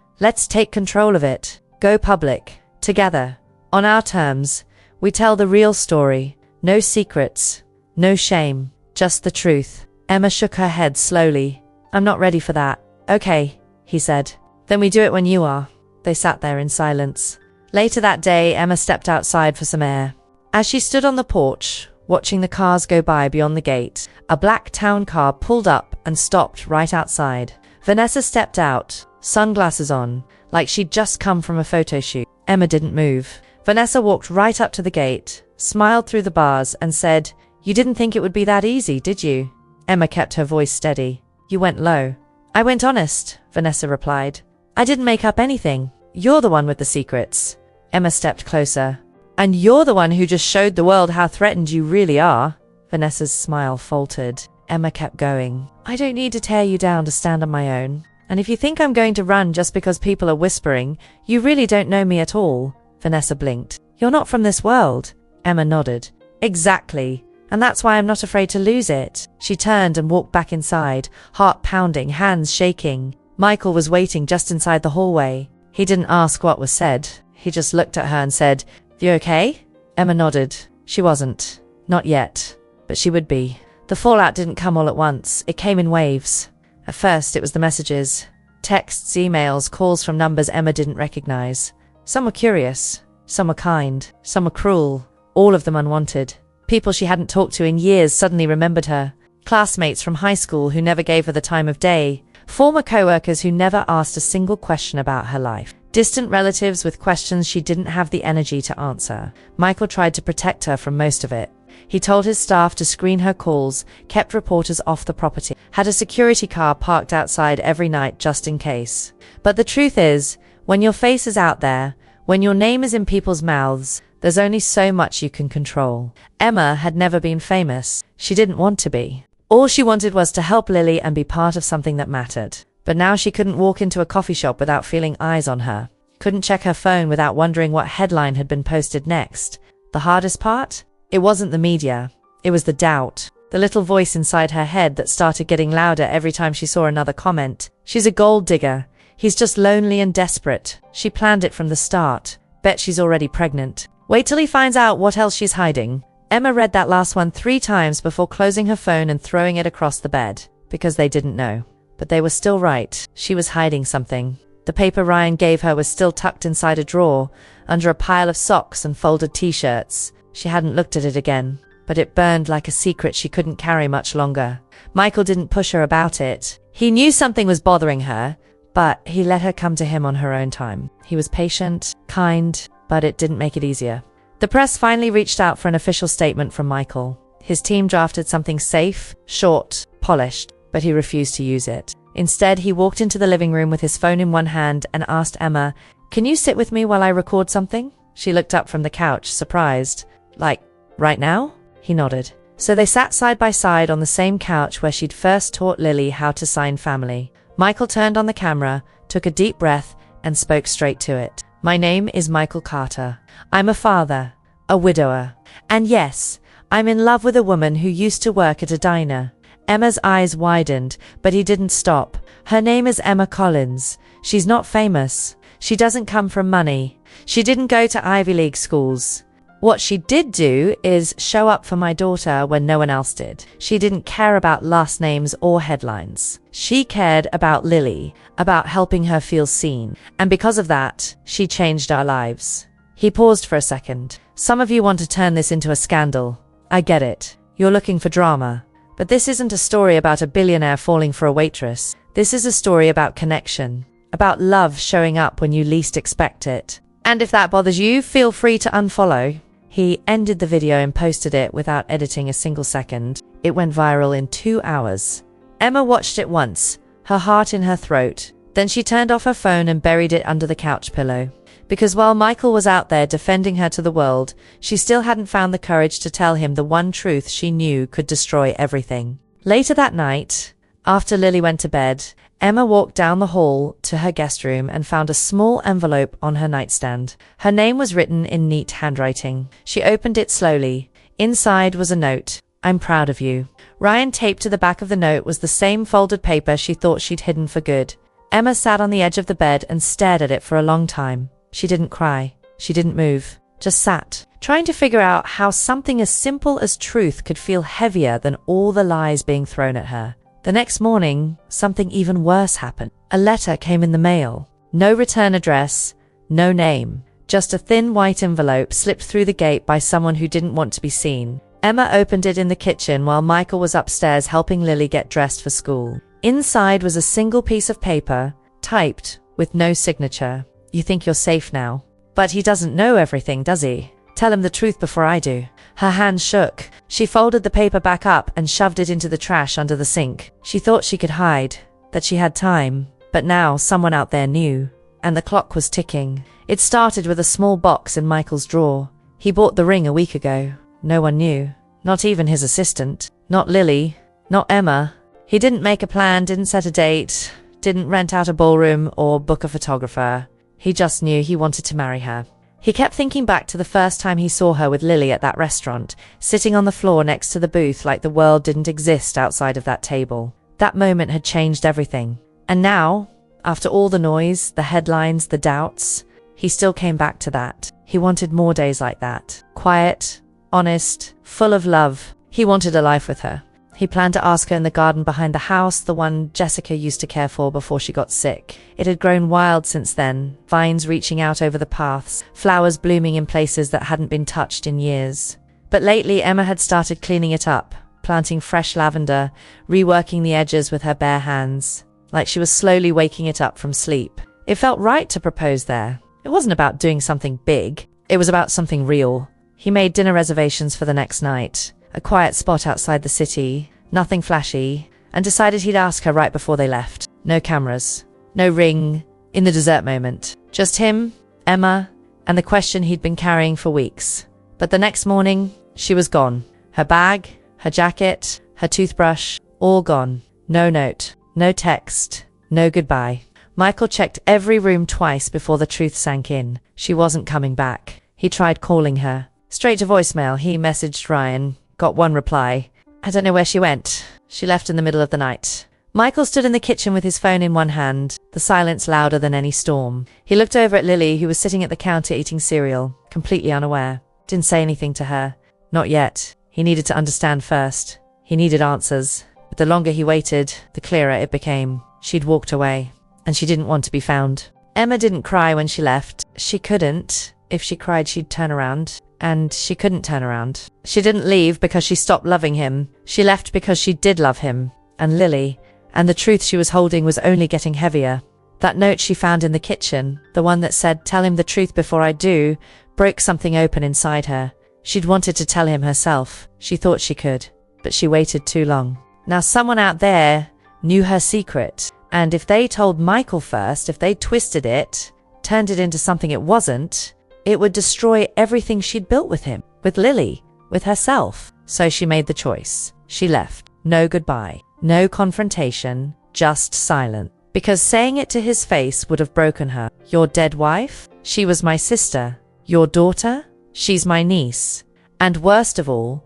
Speaker 1: "Let's take control of it. Go public. Together. On our terms. We tell the real story. No secrets. No shame. Just the truth." Emma shook her head slowly. "I'm not ready for that." "Okay," he said. "Then we do it when you are." They sat there in silence. Later that day, Emma stepped outside for some air. As she stood on the porch, watching the cars go by beyond the gate, a black town car pulled up and stopped right outside. Vanessa stepped out, sunglasses on, like she'd just come from a photo shoot. Emma didn't move. Vanessa walked right up to the gate, smiled through the bars, and said, "You didn't think it would be that easy, did you?" Emma kept her voice steady. "You went low." "I went honest," Vanessa replied. "I didn't make up anything. You're the one with the secrets." Emma stepped closer. "And you're the one who just showed the world how threatened you really are." Vanessa's smile faltered. Emma kept going. "I don't need to tear you down to stand on my own. And if you think I'm going to run just because people are whispering, you really don't know me at all." Vanessa blinked. "You're not from this world." Emma nodded. "Exactly. And that's why I'm not afraid to lose it." She turned and walked back inside, heart pounding, hands shaking. Michael was waiting just inside the hallway. He didn't ask what was said. He just looked at her and said, "You okay?" Emma nodded. She wasn't. Not yet. But she would be. The fallout didn't come all at once. It came in waves. At first, it was the messages. Texts, emails, calls from numbers Emma didn't recognize. Some were curious. Some were kind. Some were cruel. All of them unwanted. People she hadn't talked to in years suddenly remembered her. Classmates from high school who never gave her the time of day. Former co-workers who never asked a single question about her life. Distant relatives with questions she didn't have the energy to answer. Michael tried to protect her from most of it. He told his staff to screen her calls, kept reporters off the property, had a security car parked outside every night just in case. But the truth is, when your face is out there, when your name is in people's mouths, there's only so much you can control. Emma had never been famous. She didn't want to be. All she wanted was to help Lily and be part of something that mattered. But now she couldn't walk into a coffee shop without feeling eyes on her. Couldn't check her phone without wondering what headline had been posted next. The hardest part? It wasn't the media. It was the doubt. The little voice inside her head that started getting louder every time she saw another comment. She's a gold digger. He's just lonely and desperate. She planned it from the start. Bet she's already pregnant. Wait till he finds out what else she's hiding. Emma read that last one 3 times before closing her phone and throwing it across the bed. Because they didn't know. But they were still right. She was hiding something. The paper Ryan gave her was still tucked inside a drawer, under a pile of socks and folded t-shirts. She hadn't looked at it again, but it burned like a secret she couldn't carry much longer. Michael didn't push her about it. He knew something was bothering her, but he let her come to him on her own time. He was patient, kind, but it didn't make it easier. The press finally reached out for an official statement from Michael. His team drafted something safe, short, polished, but he refused to use it. Instead, he walked into the living room with his phone in one hand and asked Emma, "Can you sit with me while I record something?" She looked up from the couch, surprised. "Like, right now?" He nodded. So they sat side by side on the same couch where she'd first taught Lily how to sign family. Michael turned on the camera, took a deep breath, and spoke straight to it. "My name is Michael Carter. I'm a father, a widower. And yes, I'm in love with a woman who used to work at a diner." Emma's eyes widened, but he didn't stop. "Her name is Emma Collins. She's not famous. She doesn't come from money. She didn't go to Ivy League schools. What she did do is show up for my daughter when no one else did. She didn't care about last names or headlines. She cared about Lily, about helping her feel seen. And because of that, she changed our lives." He paused for a second. "Some of you want to turn this into a scandal. I get it. You're looking for drama. But this isn't a story about a billionaire falling for a waitress. This is a story about connection, about love showing up when you least expect it. And if that bothers you, feel free to unfollow." He ended the video and posted it without editing a single second. It went viral in 2 hours. Emma watched it once, her heart in her throat. Then she turned off her phone and buried it under the couch pillow. Because while Michael was out there defending her to the world, she still hadn't found the courage to tell him the one truth she knew could destroy everything. Later that night, after Lily went to bed, Emma walked down the hall to her guest room and found a small envelope on her nightstand. Her name was written in neat handwriting. She opened it slowly. Inside was a note. "I'm proud of you." Ryan taped to the back of the note was the same folded paper she thought she'd hidden for good. Emma sat on the edge of the bed and stared at it for a long time. She didn't cry. She didn't move. Just sat, trying to figure out how something as simple as truth could feel heavier than all the lies being thrown at her. The next morning, something even worse happened. A letter came in the mail. No return address, no name. Just a thin white envelope slipped through the gate by someone who didn't want to be seen. Emma opened it in the kitchen while Michael was upstairs helping Lily get dressed for school. Inside was a single piece of paper, typed, with no signature. "You think you're safe now. But he doesn't know everything, does he? Tell him the truth before I do." Her hand shook. She folded the paper back up and shoved it into the trash under the sink. She thought she could hide, that she had time. But now someone out there knew. And the clock was ticking. It started with a small box in Michael's drawer. He bought the ring a week ago. No one knew. Not even his assistant. Not Lily. Not Emma. He didn't make a plan, didn't set a date, didn't rent out a ballroom or book a photographer. He just knew he wanted to marry her. He kept thinking back to the first time he saw her with Lily at that restaurant, sitting on the floor next to the booth like the world didn't exist outside of that table. That moment had changed everything. And now, after all the noise, the headlines, the doubts, he still came back to that. He wanted more days like that. Quiet, honest, full of love. He wanted a life with her. He planned to ask her in the garden behind the house, the one Jessica used to care for before she got sick. It had grown wild since then, vines reaching out over the paths, flowers blooming in places that hadn't been touched in years. But lately Emma had started cleaning it up, planting fresh lavender, reworking the edges with her bare hands, like she was slowly waking it up from sleep. It felt right to propose there. It wasn't about doing something big. It was about something real. He made dinner reservations for the next night, a quiet spot outside the city, nothing flashy, and decided he'd ask her right before they left. No cameras, no ring, in the dessert moment. Just him, Emma, and the question he'd been carrying for weeks. But the next morning, she was gone. Her bag, her jacket, her toothbrush, all gone. No note, no text, no goodbye. Michael checked every room twice before the truth sank in. She wasn't coming back. He tried calling her. Straight to voicemail, he messaged Ryan. Got one reply. I don't know where she went. She left in the middle of the night. Michael stood in the kitchen with his phone in one hand, the silence louder than any storm. He looked over at Lily, who was sitting at the counter eating cereal, completely unaware. Didn't say anything to her. Not yet. He needed to understand first. He needed answers. But the longer he waited, the clearer it became. She'd walked away, and she didn't want to be found. Emma didn't cry when she left. She couldn't. If she cried, she'd turn around. And she couldn't turn around. She didn't leave because she stopped loving him. She left because she did love him. And Lily, and the truth she was holding was only getting heavier. That note she found in the kitchen, the one that said, "Tell him the truth before I do," broke something open inside her. She'd wanted to tell him herself. She thought she could. But she waited too long. Now someone out there knew her secret. And if they told Michael first, if they twisted it, turned it into something it wasn't, it would destroy everything she'd built with him, with Lily, with herself. So she made the choice. She left. No goodbye. No confrontation. Just silent. Because saying it to his face would have broken her. Your dead wife? She was my sister. Your daughter? She's my niece. And worst of all, ...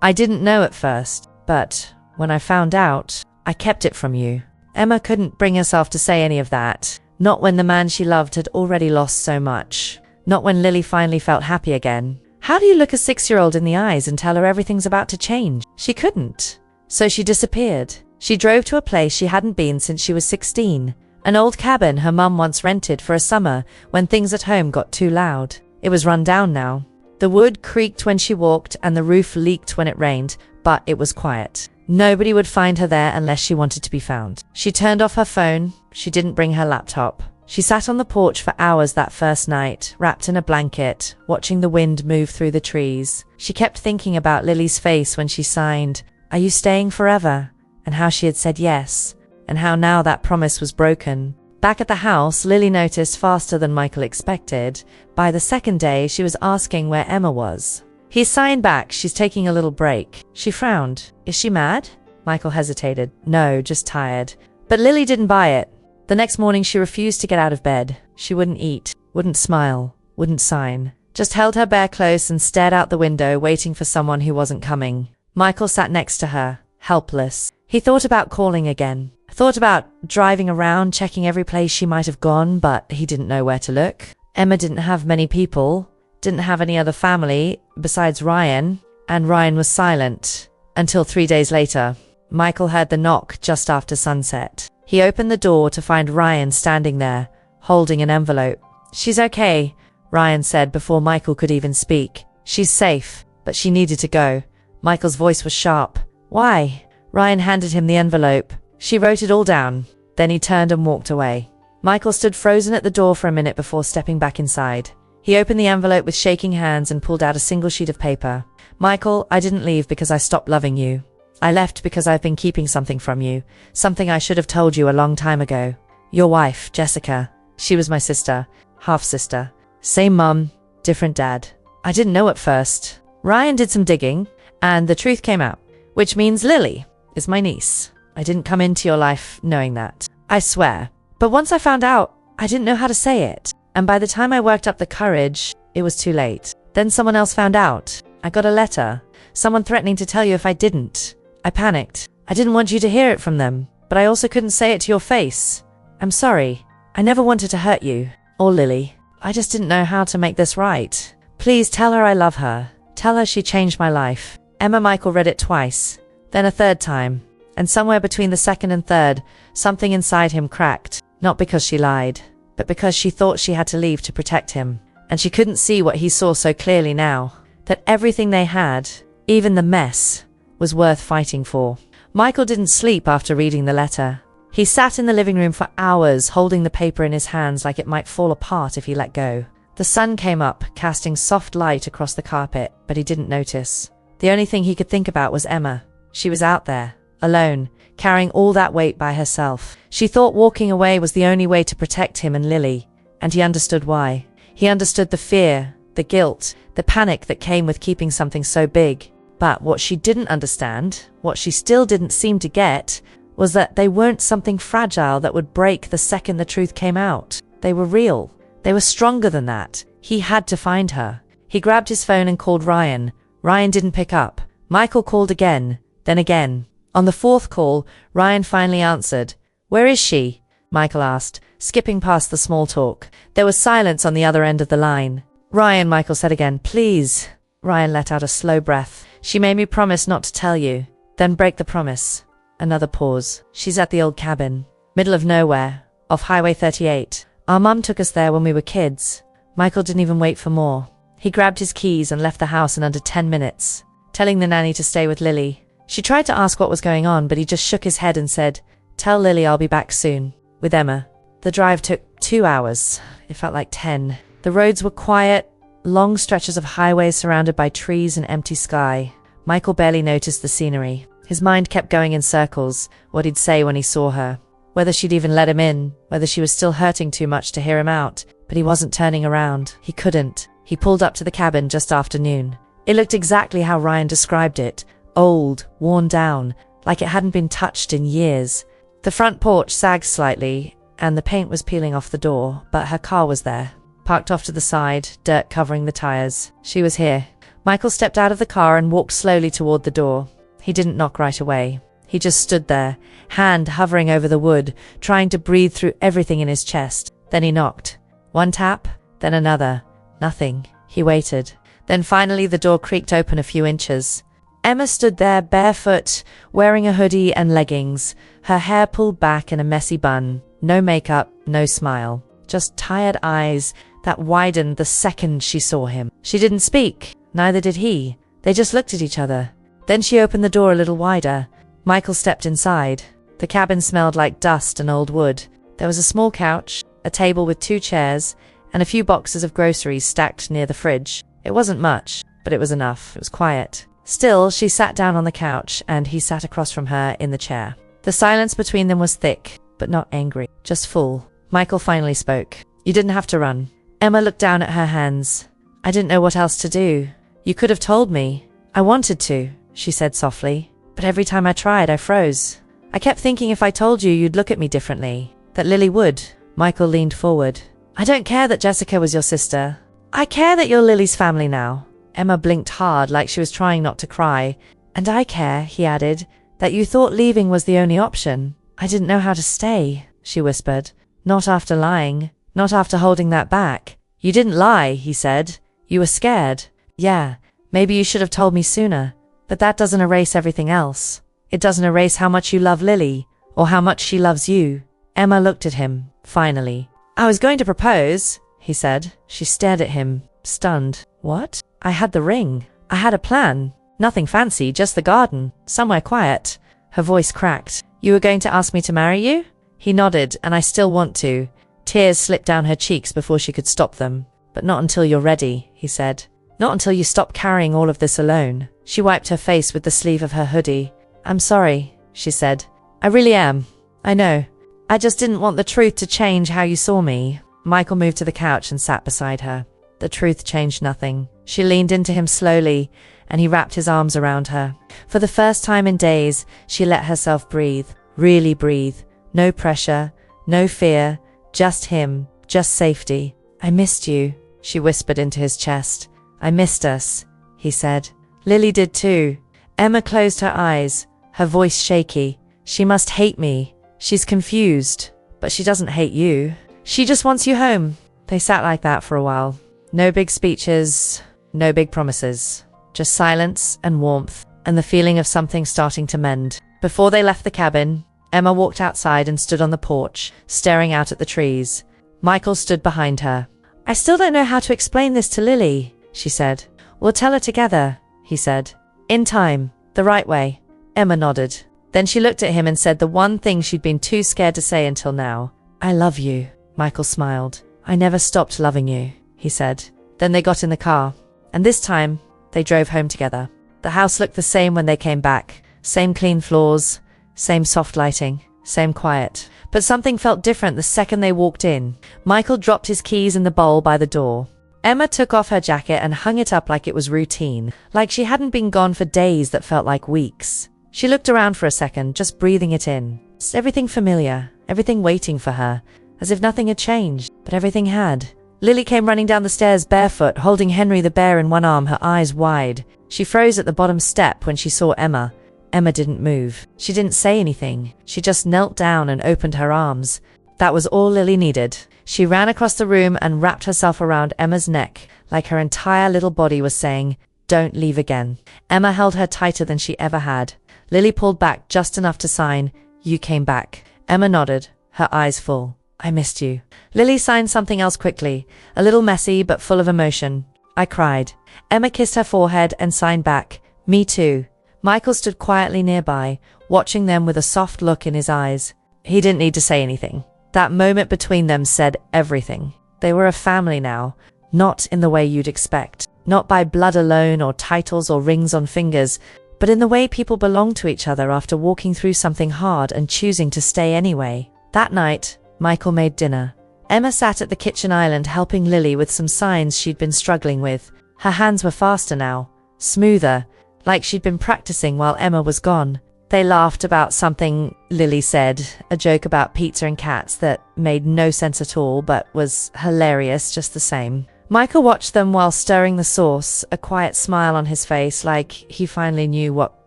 Speaker 1: I didn't know at first, but when I found out, I kept it from you. Emma couldn't bring herself to say any of that. Not when the man she loved had already lost so much. Not when Lily finally felt happy again. How do you look a 6-year-old in the eyes and tell her everything's about to change? She couldn't. So she disappeared. She drove to a place she hadn't been since she was 16. An old cabin her mum once rented for a summer when things at home got too loud. It was run down now. The wood creaked when she walked and the roof leaked when it rained, but it was quiet. Nobody would find her there unless she wanted to be found. She turned off her phone. She didn't bring her laptop. She sat on the porch for hours that first night, wrapped in a blanket, watching the wind move through the trees. She kept thinking about Lily's face when she signed, "Are you staying forever?" and how she had said yes, and how now that promise was broken. Back at the house, Lily noticed faster than Michael expected. By the second day, she was asking where Emma was. He signed back, "She's taking a little break." She frowned. "Is she mad?" Michael hesitated. "No, just tired." But Lily didn't buy it. The next morning, she refused to get out of bed. She wouldn't eat, wouldn't smile, wouldn't sign. Just held her bear close and stared out the window, waiting for someone who wasn't coming. Michael sat next to her, helpless. He thought about calling again. Thought about driving around, checking every place she might have gone, but he didn't know where to look. Emma didn't have many people, didn't have any other family besides Ryan, and Ryan was silent. Until 3 days later, Michael heard the knock just after sunset. He opened the door to find Ryan standing there, holding an envelope. "She's okay," Ryan said before Michael could even speak. "She's safe, but she needed to go." Michael's voice was sharp. "Why?" Ryan handed him the envelope. She wrote it all down. Then he turned and walked away. Michael stood frozen at the door for a minute before stepping back inside. He opened the envelope with shaking hands and pulled out a single sheet of paper. "Michael, I didn't leave because I stopped loving you. I left because I've been keeping something from you. Something I should have told you a long time ago. Your wife, Jessica. She was my sister. Half-sister. Same mum, different dad. I didn't know at first." Ryan did some digging, and the truth came out. "Which means Lily is my niece. I didn't come into your life knowing that. I swear. But once I found out, I didn't know how to say it. And by the time I worked up the courage, it was too late. Then someone else found out. I got a letter. Someone threatening to tell you if I didn't. I panicked. I didn't want you to hear it from them, but I also couldn't say it to your face. I'm sorry. I never wanted to hurt you. Or Lily. I just didn't know how to make this right. Please tell her I love her. Tell her she changed my life." Michael read it twice, then a third time. And somewhere between the second and third, something inside him cracked. Not because she lied, but because she thought she had to leave to protect him. And she couldn't see what he saw so clearly now. That everything they had, even the mess, was worth fighting for. Michael didn't sleep after reading the letter. He sat in the living room for hours, holding the paper in his hands like it might fall apart if he let go. The sun came up, casting soft light across the carpet, but he didn't notice. The only thing he could think about was Emma. She was out there, alone, carrying all that weight by herself. She thought walking away was the only way to protect him and Lily, and he understood why. He understood the fear, the guilt, the panic that came with keeping something so big. But what she didn't understand, what she still didn't seem to get, was that they weren't something fragile that would break the second the truth came out. They were real. They were stronger than that. He had to find her. He grabbed his phone and called Ryan. Ryan didn't pick up. Michael called again, then again. On the fourth call, Ryan finally answered. "Where is she?" Michael asked, skipping past the small talk. There was silence on the other end of the line. "Ryan," Michael said again, "please." Ryan let out a slow breath. "She made me promise not to tell you." "Then break the promise." Another pause. "She's at the old cabin. Middle of nowhere. Off Highway 38. Our mum took us there when we were kids." Michael didn't even wait for more. He grabbed his keys and left the house in under 10 minutes, telling the nanny to stay with Lily. She tried to ask what was going on, but he just shook his head and said, "Tell Lily I'll be back soon, with Emma." The drive took 2 hours. It felt like 10. The roads were quiet, long stretches of highways surrounded by trees and empty sky. Michael barely noticed the scenery. His mind kept going in circles, what he'd say when he saw her. Whether she'd even let him in, whether she was still hurting too much to hear him out. But he wasn't turning around. He couldn't. He pulled up to the cabin just after noon. It looked exactly how Ryan described it. Old, worn down, like it hadn't been touched in years. The front porch sagged slightly, and the paint was peeling off the door, but her car was there, parked off to the side, dirt covering the tires. She was here. Michael stepped out of the car and walked slowly toward the door. He didn't knock right away. He just stood there, hand hovering over the wood, trying to breathe through everything in his chest. Then he knocked. One tap, then another. Nothing. He waited. Then finally the door creaked open a few inches. Emma stood there barefoot, wearing a hoodie and leggings, her hair pulled back in a messy bun. No makeup, no smile. Just tired eyes that widened the second she saw him. She didn't speak. Neither did he. They just looked at each other. Then she opened the door a little wider. Michael stepped inside. The cabin smelled like dust and old wood. There was a small couch, a table with 2 chairs, and a few boxes of groceries stacked near the fridge. It wasn't much, but it was enough. It was quiet. Still, she sat down on the couch, and he sat across from her in the chair. The silence between them was thick, but not angry, just full. Michael finally spoke. "You didn't have to run." Emma looked down at her hands. "I didn't know what else to do. You could have told me." "I wanted to," she said softly. "But every time I tried, I froze. I kept thinking if I told you, you'd look at me differently. That Lily would." Michael leaned forward. "I don't care that Jessica was your sister. I care that you're Lily's family now." Emma blinked hard, like she was trying not to cry. "And I care," he added, "that you thought leaving was the only option. I didn't know how to stay," she whispered. "Not after lying. Not after holding that back." "You didn't lie," he said. "You were scared." "Yeah, maybe you should have told me sooner. But that doesn't erase everything else. It doesn't erase how much you love Lily, or how much she loves you." Emma looked at him, finally. "I was going to propose," he said. She stared at him, stunned. "What?" "I had the ring. I had a plan. Nothing fancy, just the garden, somewhere quiet." Her voice cracked. "You were going to ask me to marry you?" He nodded. "And I still want to." Tears slipped down her cheeks before she could stop them. "But not until you're ready," he said. "Not until you stop carrying all of this alone." She wiped her face with the sleeve of her hoodie. "I'm sorry," she said. "I really am. I know. I just didn't want the truth to change how you saw me." Michael moved to the couch and sat beside her. The truth changed nothing. She leaned into him slowly, and he wrapped his arms around her. For the first time in days, she let herself breathe. Really breathe. No pressure, no fear, just him, just safety. "I missed you," she whispered into his chest. "I missed us," he said. "Lily did too." Emma closed her eyes, her voice shaky. "She must hate me. She's confused. But she doesn't hate you. She just wants you home." They sat like that for a while. No big speeches, no big promises. Just silence and warmth, and the feeling of something starting to mend. Before they left the cabin, Emma walked outside and stood on the porch, staring out at the trees. Michael stood behind her. "I still don't know how to explain this to Lily," she said. "We'll tell her together," he said. "In time, the right way." Emma nodded. Then she looked at him and said the one thing she'd been too scared to say until now. "I love you." Michael smiled. "I never stopped loving you," he said. Then they got in the car, and this time they drove home together. The house looked the same when they came back. Same clean floors, same soft lighting, same quiet. But something felt different the second they walked in. Michael dropped his keys in the bowl by the door. Emma took off her jacket and hung it up like it was routine, like she hadn't been gone for days that felt like weeks. She looked around for a second, just breathing it in. Everything familiar, everything waiting for her, as if nothing had changed, but everything had. Lily came running down the stairs barefoot, holding Henry the bear in one arm, her eyes wide. She froze at the bottom step when she saw Emma. Emma didn't move. She didn't say anything. She just knelt down and opened her arms. That was all Lily needed. She ran across the room and wrapped herself around Emma's neck, like her entire little body was saying, "Don't leave again." Emma held her tighter than she ever had. Lily pulled back just enough to sign, "You came back." Emma nodded, her eyes full. "I missed you." Lily signed something else quickly, a little messy but full of emotion. "I cried." Emma kissed her forehead and signed back, "Me too." Michael stood quietly nearby, watching them with a soft look in his eyes. He didn't need to say anything. That moment between them said everything. They were a family now, not in the way you'd expect. Not by blood alone or titles or rings on fingers, but in the way people belong to each other after walking through something hard and choosing to stay anyway. That night, Michael made dinner. Emma sat at the kitchen island helping Lily with some signs she'd been struggling with. Her hands were faster now, smoother, like she'd been practicing while Emma was gone. They laughed about something Lily said, a joke about pizza and cats that made no sense at all but was hilarious just the same. Michael watched them while stirring the sauce, a quiet smile on his face like he finally knew what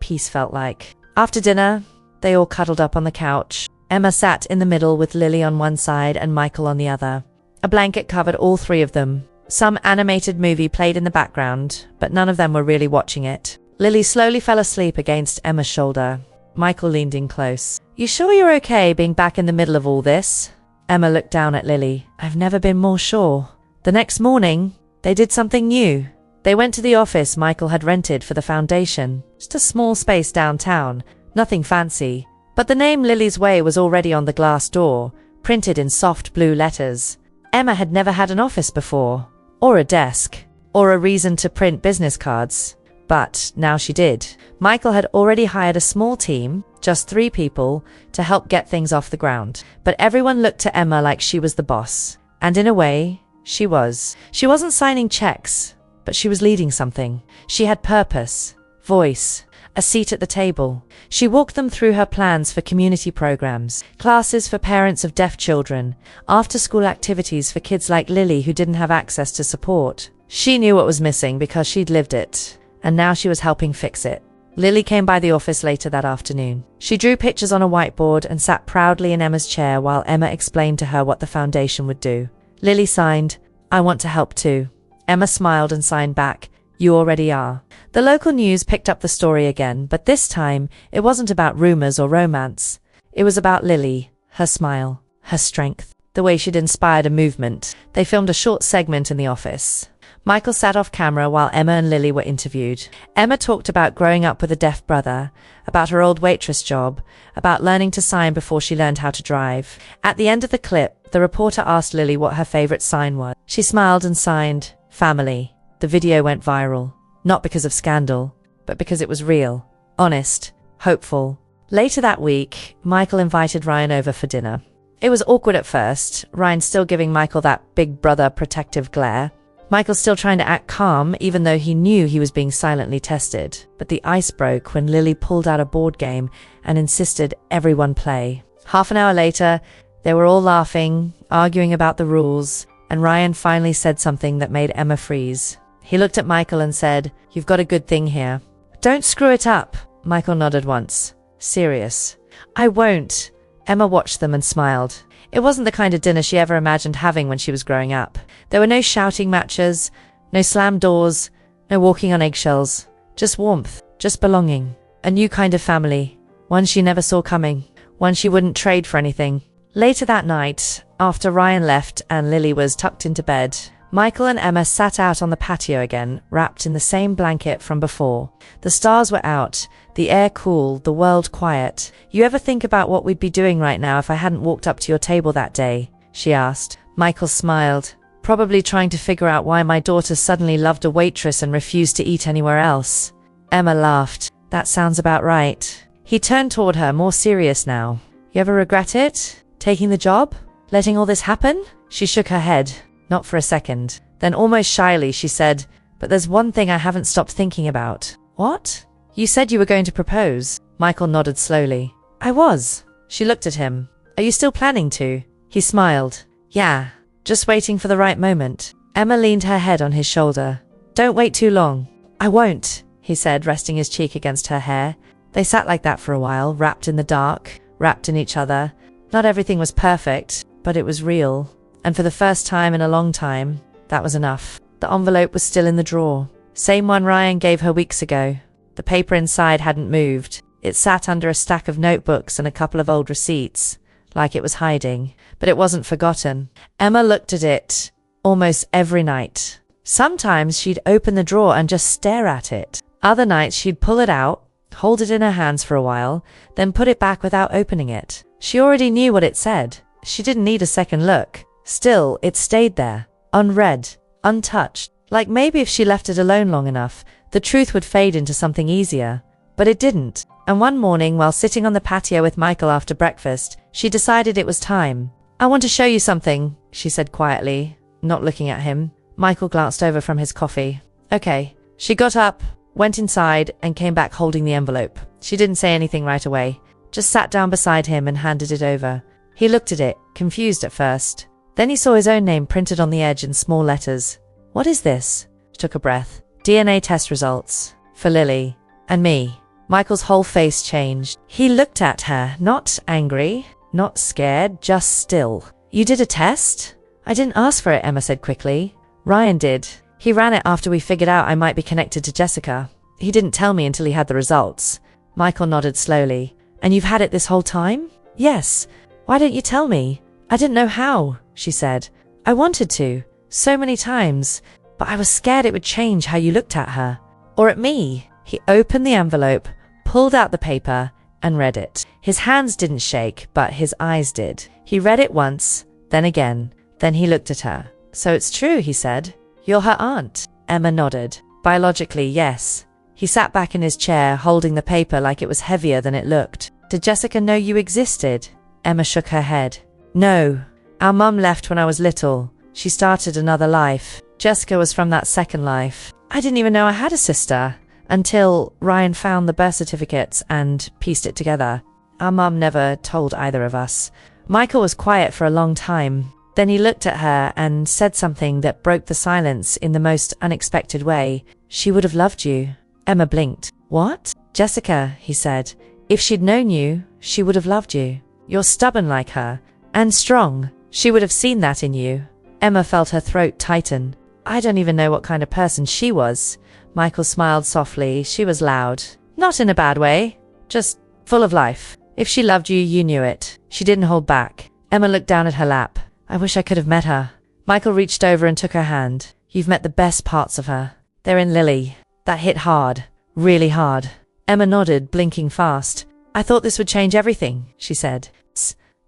Speaker 1: peace felt like. After dinner, they all cuddled up on the couch. Emma sat in the middle with Lily on one side and Michael on the other. A blanket covered all three of them. Some animated movie played in the background, but none of them were really watching it. Lily slowly fell asleep against Emma's shoulder. Michael leaned in close. "You sure you're okay being back in the middle of all this?" Emma looked down at Lily. "I've never been more sure." The next morning, they did something new. They went to the office Michael had rented for the foundation. Just a small space downtown, nothing fancy. But the name Lily's Way was already on the glass door, printed in soft blue letters. Emma had never had an office before, or a desk, or a reason to print business cards. But now she did. Michael had already hired a small team, just 3 people, to help get things off the ground. But everyone looked to Emma like she was the boss. And in a way, she was. She wasn't signing checks, but she was leading something. She had purpose, voice, a seat at the table. She walked them through her plans for community programs, classes for parents of deaf children, after-school activities for kids like Lily who didn't have access to support. She knew what was missing because she'd lived it, and now she was helping fix it. Lily came by the office later that afternoon. She drew pictures on a whiteboard and sat proudly in Emma's chair while Emma explained to her what the foundation would do. Lily signed, "I want to help too." Emma smiled and signed back, "You already are." The local news picked up the story again, but this time it wasn't about rumors or romance. It was about Lily, her smile, her strength, the way she'd inspired a movement. They filmed a short segment in the office. Michael sat off camera while Emma and Lily were interviewed. Emma talked about growing up with a deaf brother, about her old waitress job, about learning to sign before she learned how to drive. At the end of the clip, the reporter asked Lily what her favorite sign was. She smiled and signed, "Family." The video went viral, not because of scandal, but because it was real, honest, hopeful. Later that week, Michael invited Ryan over for dinner. It was awkward at first, Ryan still giving Michael that big brother protective glare. Michael still trying to act calm, even though he knew he was being silently tested. But the ice broke when Lily pulled out a board game and insisted everyone play. Half an hour later, they were all laughing, arguing about the rules, and Ryan finally said something that made Emma freeze. He looked at Michael and said, "You've got a good thing here. Don't screw it up." Michael nodded once. "Serious." "I won't." Emma watched them and smiled. It wasn't the kind of dinner she ever imagined having when she was growing up. There were no shouting matches, no slammed doors, no walking on eggshells. Just warmth, just belonging. A new kind of family, one she never saw coming, one she wouldn't trade for anything. Later that night, after Ryan left and Lily was tucked into bed, Michael and Emma sat out on the patio again, wrapped in the same blanket from before. The stars were out, the air cool, the world quiet. You ever think about what we'd be doing right now if I hadn't walked up to your table that day? She asked. Michael smiled, probably trying to figure out why my daughter suddenly loved a waitress and refused to eat anywhere else. Emma laughed. That sounds about right. He turned toward her, more serious now. You ever regret it? Taking the job? Letting all this happen? She shook her head. Not for a second. Then almost shyly she said, but there's one thing I haven't stopped thinking about. What? You said you were going to propose. Michael nodded slowly. I was. She looked at him. Are you still planning to? He smiled. Yeah. Just waiting for the right moment. Emma leaned her head on his shoulder. Don't wait too long. I won't, he said, resting his cheek against her hair. They sat like that for a while, wrapped in the dark, wrapped in each other. Not everything was perfect, but it was real. And for the first time in a long time, that was enough. The envelope was still in the drawer. Same one Ryan gave her weeks ago. The paper inside hadn't moved. It sat under a stack of notebooks and a couple of old receipts, like it was hiding. But it wasn't forgotten. Emma looked at it almost every night. Sometimes she'd open the drawer and just stare at it. Other nights she'd pull it out, hold it in her hands for a while, then put it back without opening it. She already knew what it said. She didn't need a second look. Still, it stayed there, unread, untouched. Like maybe if she left it alone long enough, the truth would fade into something easier. But it didn't. And one morning, while sitting on the patio with Michael after breakfast, she decided it was time. I want to show you something, she said quietly, not looking at him. Michael glanced over from his coffee. Okay. She got up, went inside, and came back holding the envelope. She didn't say anything right away, just sat down beside him and handed it over. He looked at it, confused at first. Then he saw his own name printed on the edge in small letters. What is this? She took a breath. DNA test results. For Lily. And me. Michael's whole face changed. He looked at her, not angry, not scared, just still. You did a test? I didn't ask for it, Emma said quickly. Ryan did. He ran it after we figured out I might be connected to Jessica. He didn't tell me until he had the results. Michael nodded slowly. And you've had it this whole time? Yes. Why don't you tell me? I didn't know how, she said. I wanted to, so many times, but I was scared it would change how you looked at her. Or at me. He opened the envelope, pulled out the paper, and read it. His hands didn't shake, but his eyes did. He read it once, then again. Then he looked at her. So it's true, he said. You're her aunt. Emma nodded. Biologically, yes. He sat back in his chair, holding the paper like it was heavier than it looked. Did Jessica know you existed? Emma shook her head. No. Our mum left when I was little. She started another life. Jessica was from that second life. I didn't even know I had a sister until Ryan found the birth certificates and pieced it together. Our mum never told either of us. Michael was quiet for a long time. Then he looked at her and said something that broke the silence in the most unexpected way. She would have loved you. Emma blinked. What? Jessica, he said. If she'd known you, she would have loved you. You're stubborn like her. And strong. She would have seen that in you. Emma felt her throat tighten. I don't even know what kind of person she was. Michael smiled softly. She was loud. Not in a bad way. Just full of life. If she loved you, you knew it. She didn't hold back. Emma looked down at her lap. I wish I could have met her. Michael reached over and took her hand. You've met the best parts of her. They're in Lily. That hit hard. Really hard. Emma nodded, blinking fast. I thought this would change everything, she said.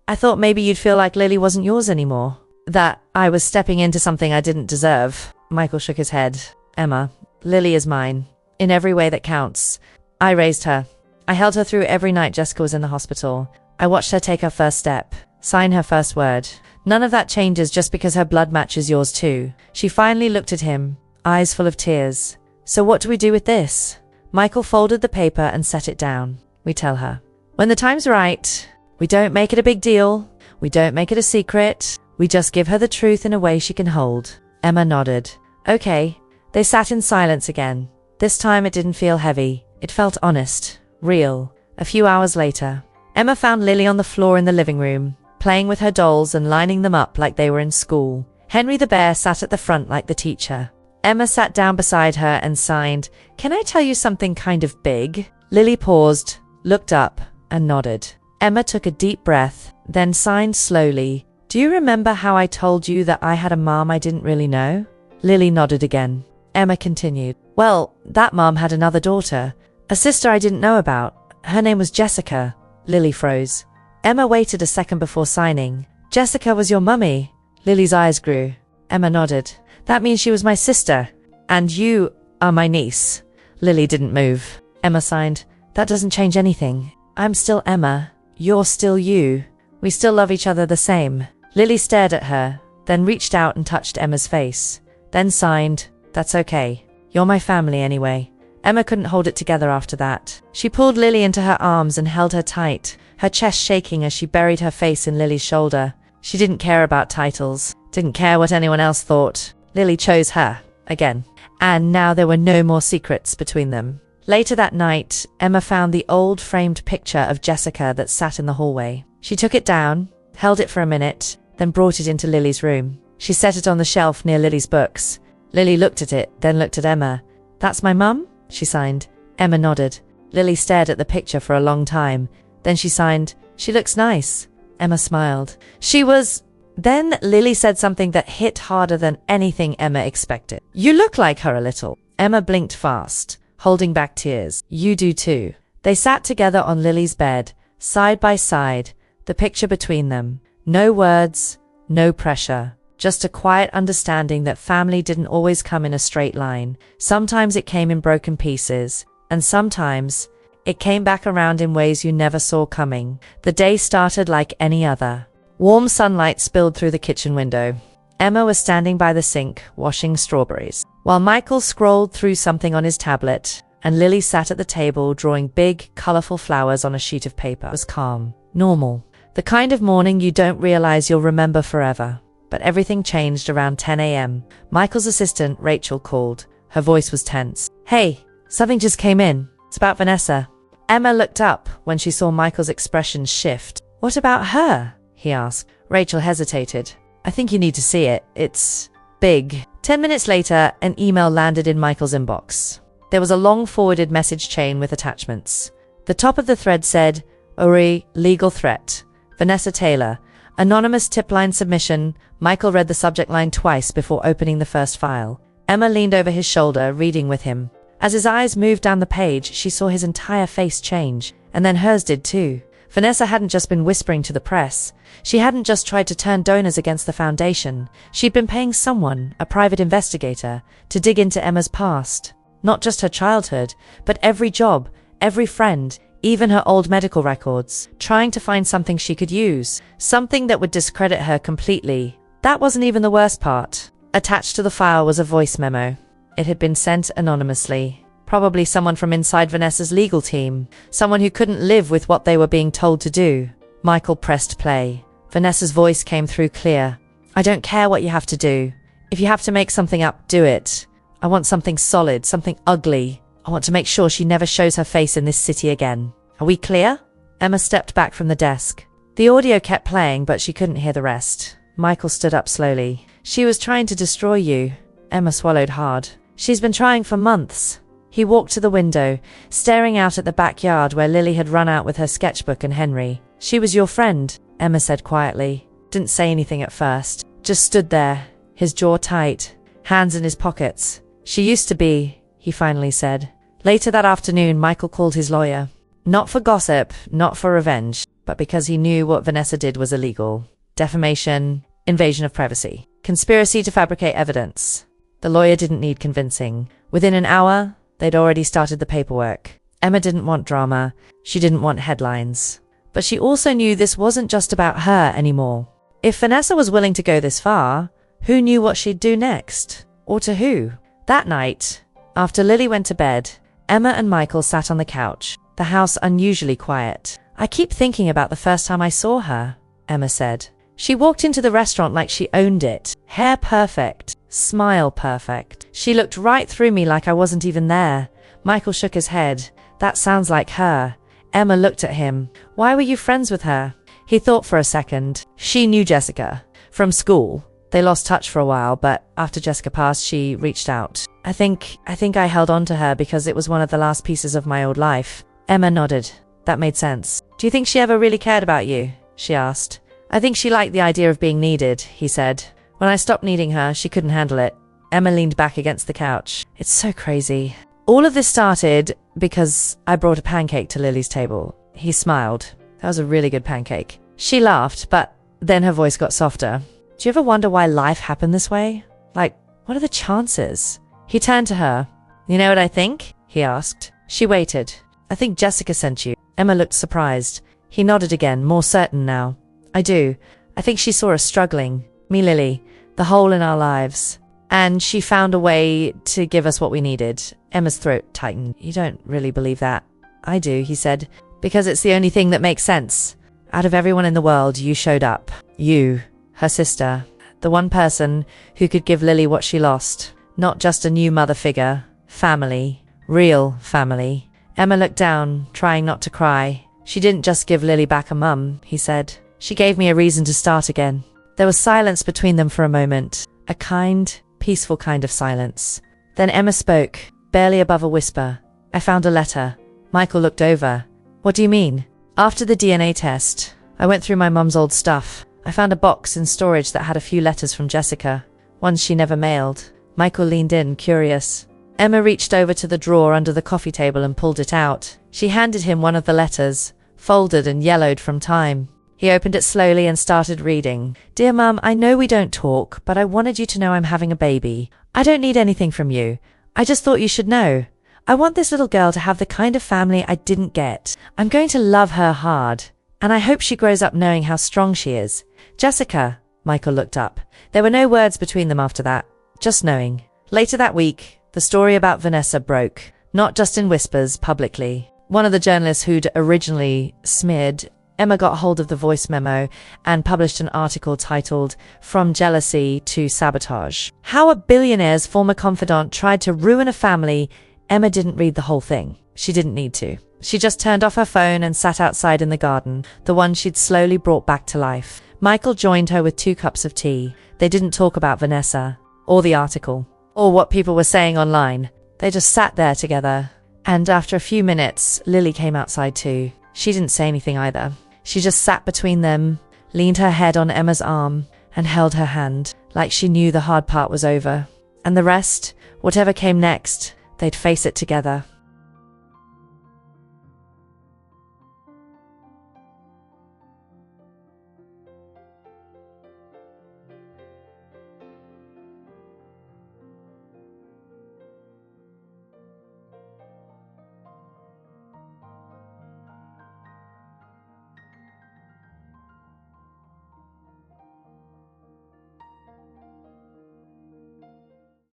Speaker 1: I thought maybe you'd feel like Lily wasn't yours anymore. That I was stepping into something I didn't deserve. Michael shook his head. Emma, Lily is mine. In every way that counts. I raised her. I held her through every night Jessica was in the hospital. I watched her take her first step. Sign her first word. None of that changes just because her blood matches yours too. She finally looked at him, eyes full of tears. So what do we do with this? Michael folded the paper and set it down. We tell her. When the time's right, we don't make it a big deal. We don't make it a secret. We just give her the truth in a way she can hold. Emma nodded. Okay. They sat in silence again. This time it didn't feel heavy. It felt honest, real. A few hours later, Emma found Lily on the floor in the living room, playing with her dolls and lining them up like they were in school. Henry the bear sat at the front like the teacher. Emma sat down beside her and signed, Can I tell you something kind of big? Lily paused, looked up, and nodded. Emma took a deep breath, then signed slowly, Do you remember how I told you that I had a mom I didn't really know? Lily nodded again. Emma continued, Well, that mom had another daughter, A sister I didn't know about. Her name was Jessica. Lily froze. Emma waited a second before signing. Jessica was your mummy. Lily's eyes grew. Emma nodded. That means she was my sister. And you are my niece. Lily didn't move. Emma signed. That doesn't change anything. I'm still Emma. You're still you. We still love each other the same. Lily stared at her, then reached out and touched Emma's face. Then signed. That's okay. You're my family anyway. Emma couldn't hold it together after that. She pulled Lily into her arms and held her tight, her chest shaking as she buried her face in Lily's shoulder. She didn't care about titles, didn't care what anyone else thought. Lily chose her, again. And now there were no more secrets between them. Later that night, Emma found the old framed picture of Jessica that sat in the hallway. She took it down, held it for a minute, then brought it into Lily's room. She set it on the shelf near Lily's books. Lily looked at it, then looked at Emma. That's my mum? She signed. Emma nodded. Lily stared at the picture for a long time. Then she signed. She looks nice. Emma smiled. She was... Then Lily said something that hit harder than anything Emma expected. You look like her a little. Emma blinked fast, holding back tears. You do too. They sat together on Lily's bed, side by side, the picture between them. No words, no pressure. Just a quiet understanding that family didn't always come in a straight line. Sometimes it came in broken pieces, and sometimes it came back around in ways you never saw coming. The day started like any other. Warm sunlight spilled through the kitchen window. Emma was standing by the sink, washing strawberries, while Michael scrolled through something on his tablet, and Lily sat at the table drawing big, colorful flowers on a sheet of paper. It was calm, normal, the kind of morning you don't realize you'll remember forever. But everything changed around 10 a.m. Michael's assistant, Rachel, called. Her voice was tense. Hey, something just came in. It's about Vanessa. Emma looked up when she saw Michael's expression shift. What about her? He asked. Rachel hesitated. I think you need to see it. It's big. 10 minutes later, an email landed in Michael's inbox. There was a long forwarded message chain with attachments. The top of the thread said, Uri, legal threat. Vanessa Taylor. Anonymous tip line submission. Michael read the subject line twice before opening the first file. Emma leaned over his shoulder, reading with him. As his eyes moved down the page, she saw his entire face change, and then hers did too. Vanessa hadn't just been whispering to the press. She hadn't just tried to turn donors against the foundation. She'd been paying someone, a private investigator, to dig into Emma's past. Not just her childhood, but every job, every friend, even her old medical records, trying to find something she could use, something that would discredit her completely. That wasn't even the worst part. Attached to the file was a voice memo. It had been sent anonymously. Probably someone from inside Vanessa's legal team, someone who couldn't live with what they were being told to do. Michael pressed play. Vanessa's voice came through clear. I don't care what you have to do. If you have to make something up, do it. I want something solid, something ugly. I want to make sure she never shows her face in this city again. Are we clear? Emma stepped back from the desk. The audio kept playing, but she couldn't hear the rest. Michael stood up slowly. She was trying to destroy you. Emma swallowed hard. She's been trying for months. He walked to the window, staring out at the backyard where Lily had run out with her sketchbook and Henry. She was your friend, Emma said quietly. Didn't say anything at first. Just stood there, his jaw tight, hands in his pockets. She used to be, he finally said. Later that afternoon, Michael called his lawyer. Not for gossip, not for revenge, but because he knew what Vanessa did was illegal. Defamation, invasion of privacy, conspiracy to fabricate evidence. The lawyer didn't need convincing. Within an hour, they'd already started the paperwork. Emma didn't want drama. She didn't want headlines. But she also knew this wasn't just about her anymore. If Vanessa was willing to go this far, who knew what she'd do next? Or to who? That night, after Lily went to bed, Emma and Michael sat on the couch, the house unusually quiet. I keep thinking about the first time I saw her, Emma said. She walked into the restaurant like she owned it. Hair perfect, smile perfect. She looked right through me like I wasn't even there. Michael shook his head. That sounds like her. Emma looked at him. Why were you friends with her? He thought for a second. She knew Jessica. From school. They lost touch for a while, but after Jessica passed, she reached out. I think I held on to her because it was one of the last pieces of my old life. Emma nodded. That made sense. Do you think she ever really cared about you? She asked. I think she liked the idea of being needed, he said. When I stopped needing her, she couldn't handle it. Emma leaned back against the couch. It's so crazy. All of this started Because I brought a pancake to Lily's table. He smiled. That was a really good pancake. She laughed, but then her voice got softer. Do you ever wonder why life happened this way? Like, what are the chances? He turned to her. You know what I think? He asked. She waited. I think Jessica sent you. Emma looked surprised. He nodded again, more certain now. I do. I think she saw us struggling. Me, Lily. The hole in our lives. And she found a way to give us what we needed. Emma's throat tightened. You don't really believe that. I do, he said. Because it's the only thing that makes sense. Out of everyone in the world, you showed up. You, her sister. The one person who could give Lily what she lost. Not just a new mother figure. Family. Real family. Emma looked down, trying not to cry. She didn't just give Lily back a mum, he said. She gave me a reason to start again. There was silence between them for a moment. A kind, peaceful kind of silence. Then Emma spoke, barely above a whisper. I found a letter. Michael looked over. What do you mean? After the DNA test, I went through my mum's old stuff. I found a box in storage that had a few letters from Jessica. Ones she never mailed. Michael leaned in, curious. Emma reached over to the drawer under the coffee table and pulled it out. She handed him one of the letters, folded and yellowed from time. He opened it slowly and started reading. Dear Mum, I know we don't talk, but I wanted you to know I'm having a baby. I don't need anything from you. I just thought you should know. I want this little girl to have the kind of family I didn't get. I'm going to love her hard. And I hope she grows up knowing how strong she is. Jessica, Michael looked up. There were no words between them after that. Just knowing. Later that week, the story about Vanessa broke. Not just in whispers, publicly. One of the journalists who'd originally smeared Emma got hold of the voice memo and published an article titled From Jealousy to Sabotage. How a billionaire's former confidant tried to ruin a family. Emma didn't read the whole thing. She didn't need to. She just turned off her phone and sat outside in the garden, the one she'd slowly brought back to life. Michael joined her with 2 cups of tea. They didn't talk about Vanessa, or the article, or what people were saying online. They just sat there together. And after a few minutes, Lily came outside too. She didn't say anything either. She just sat between them, leaned her head on Emma's arm, and held her hand, like she knew the hard part was over. And the rest, whatever came next, they'd face it together.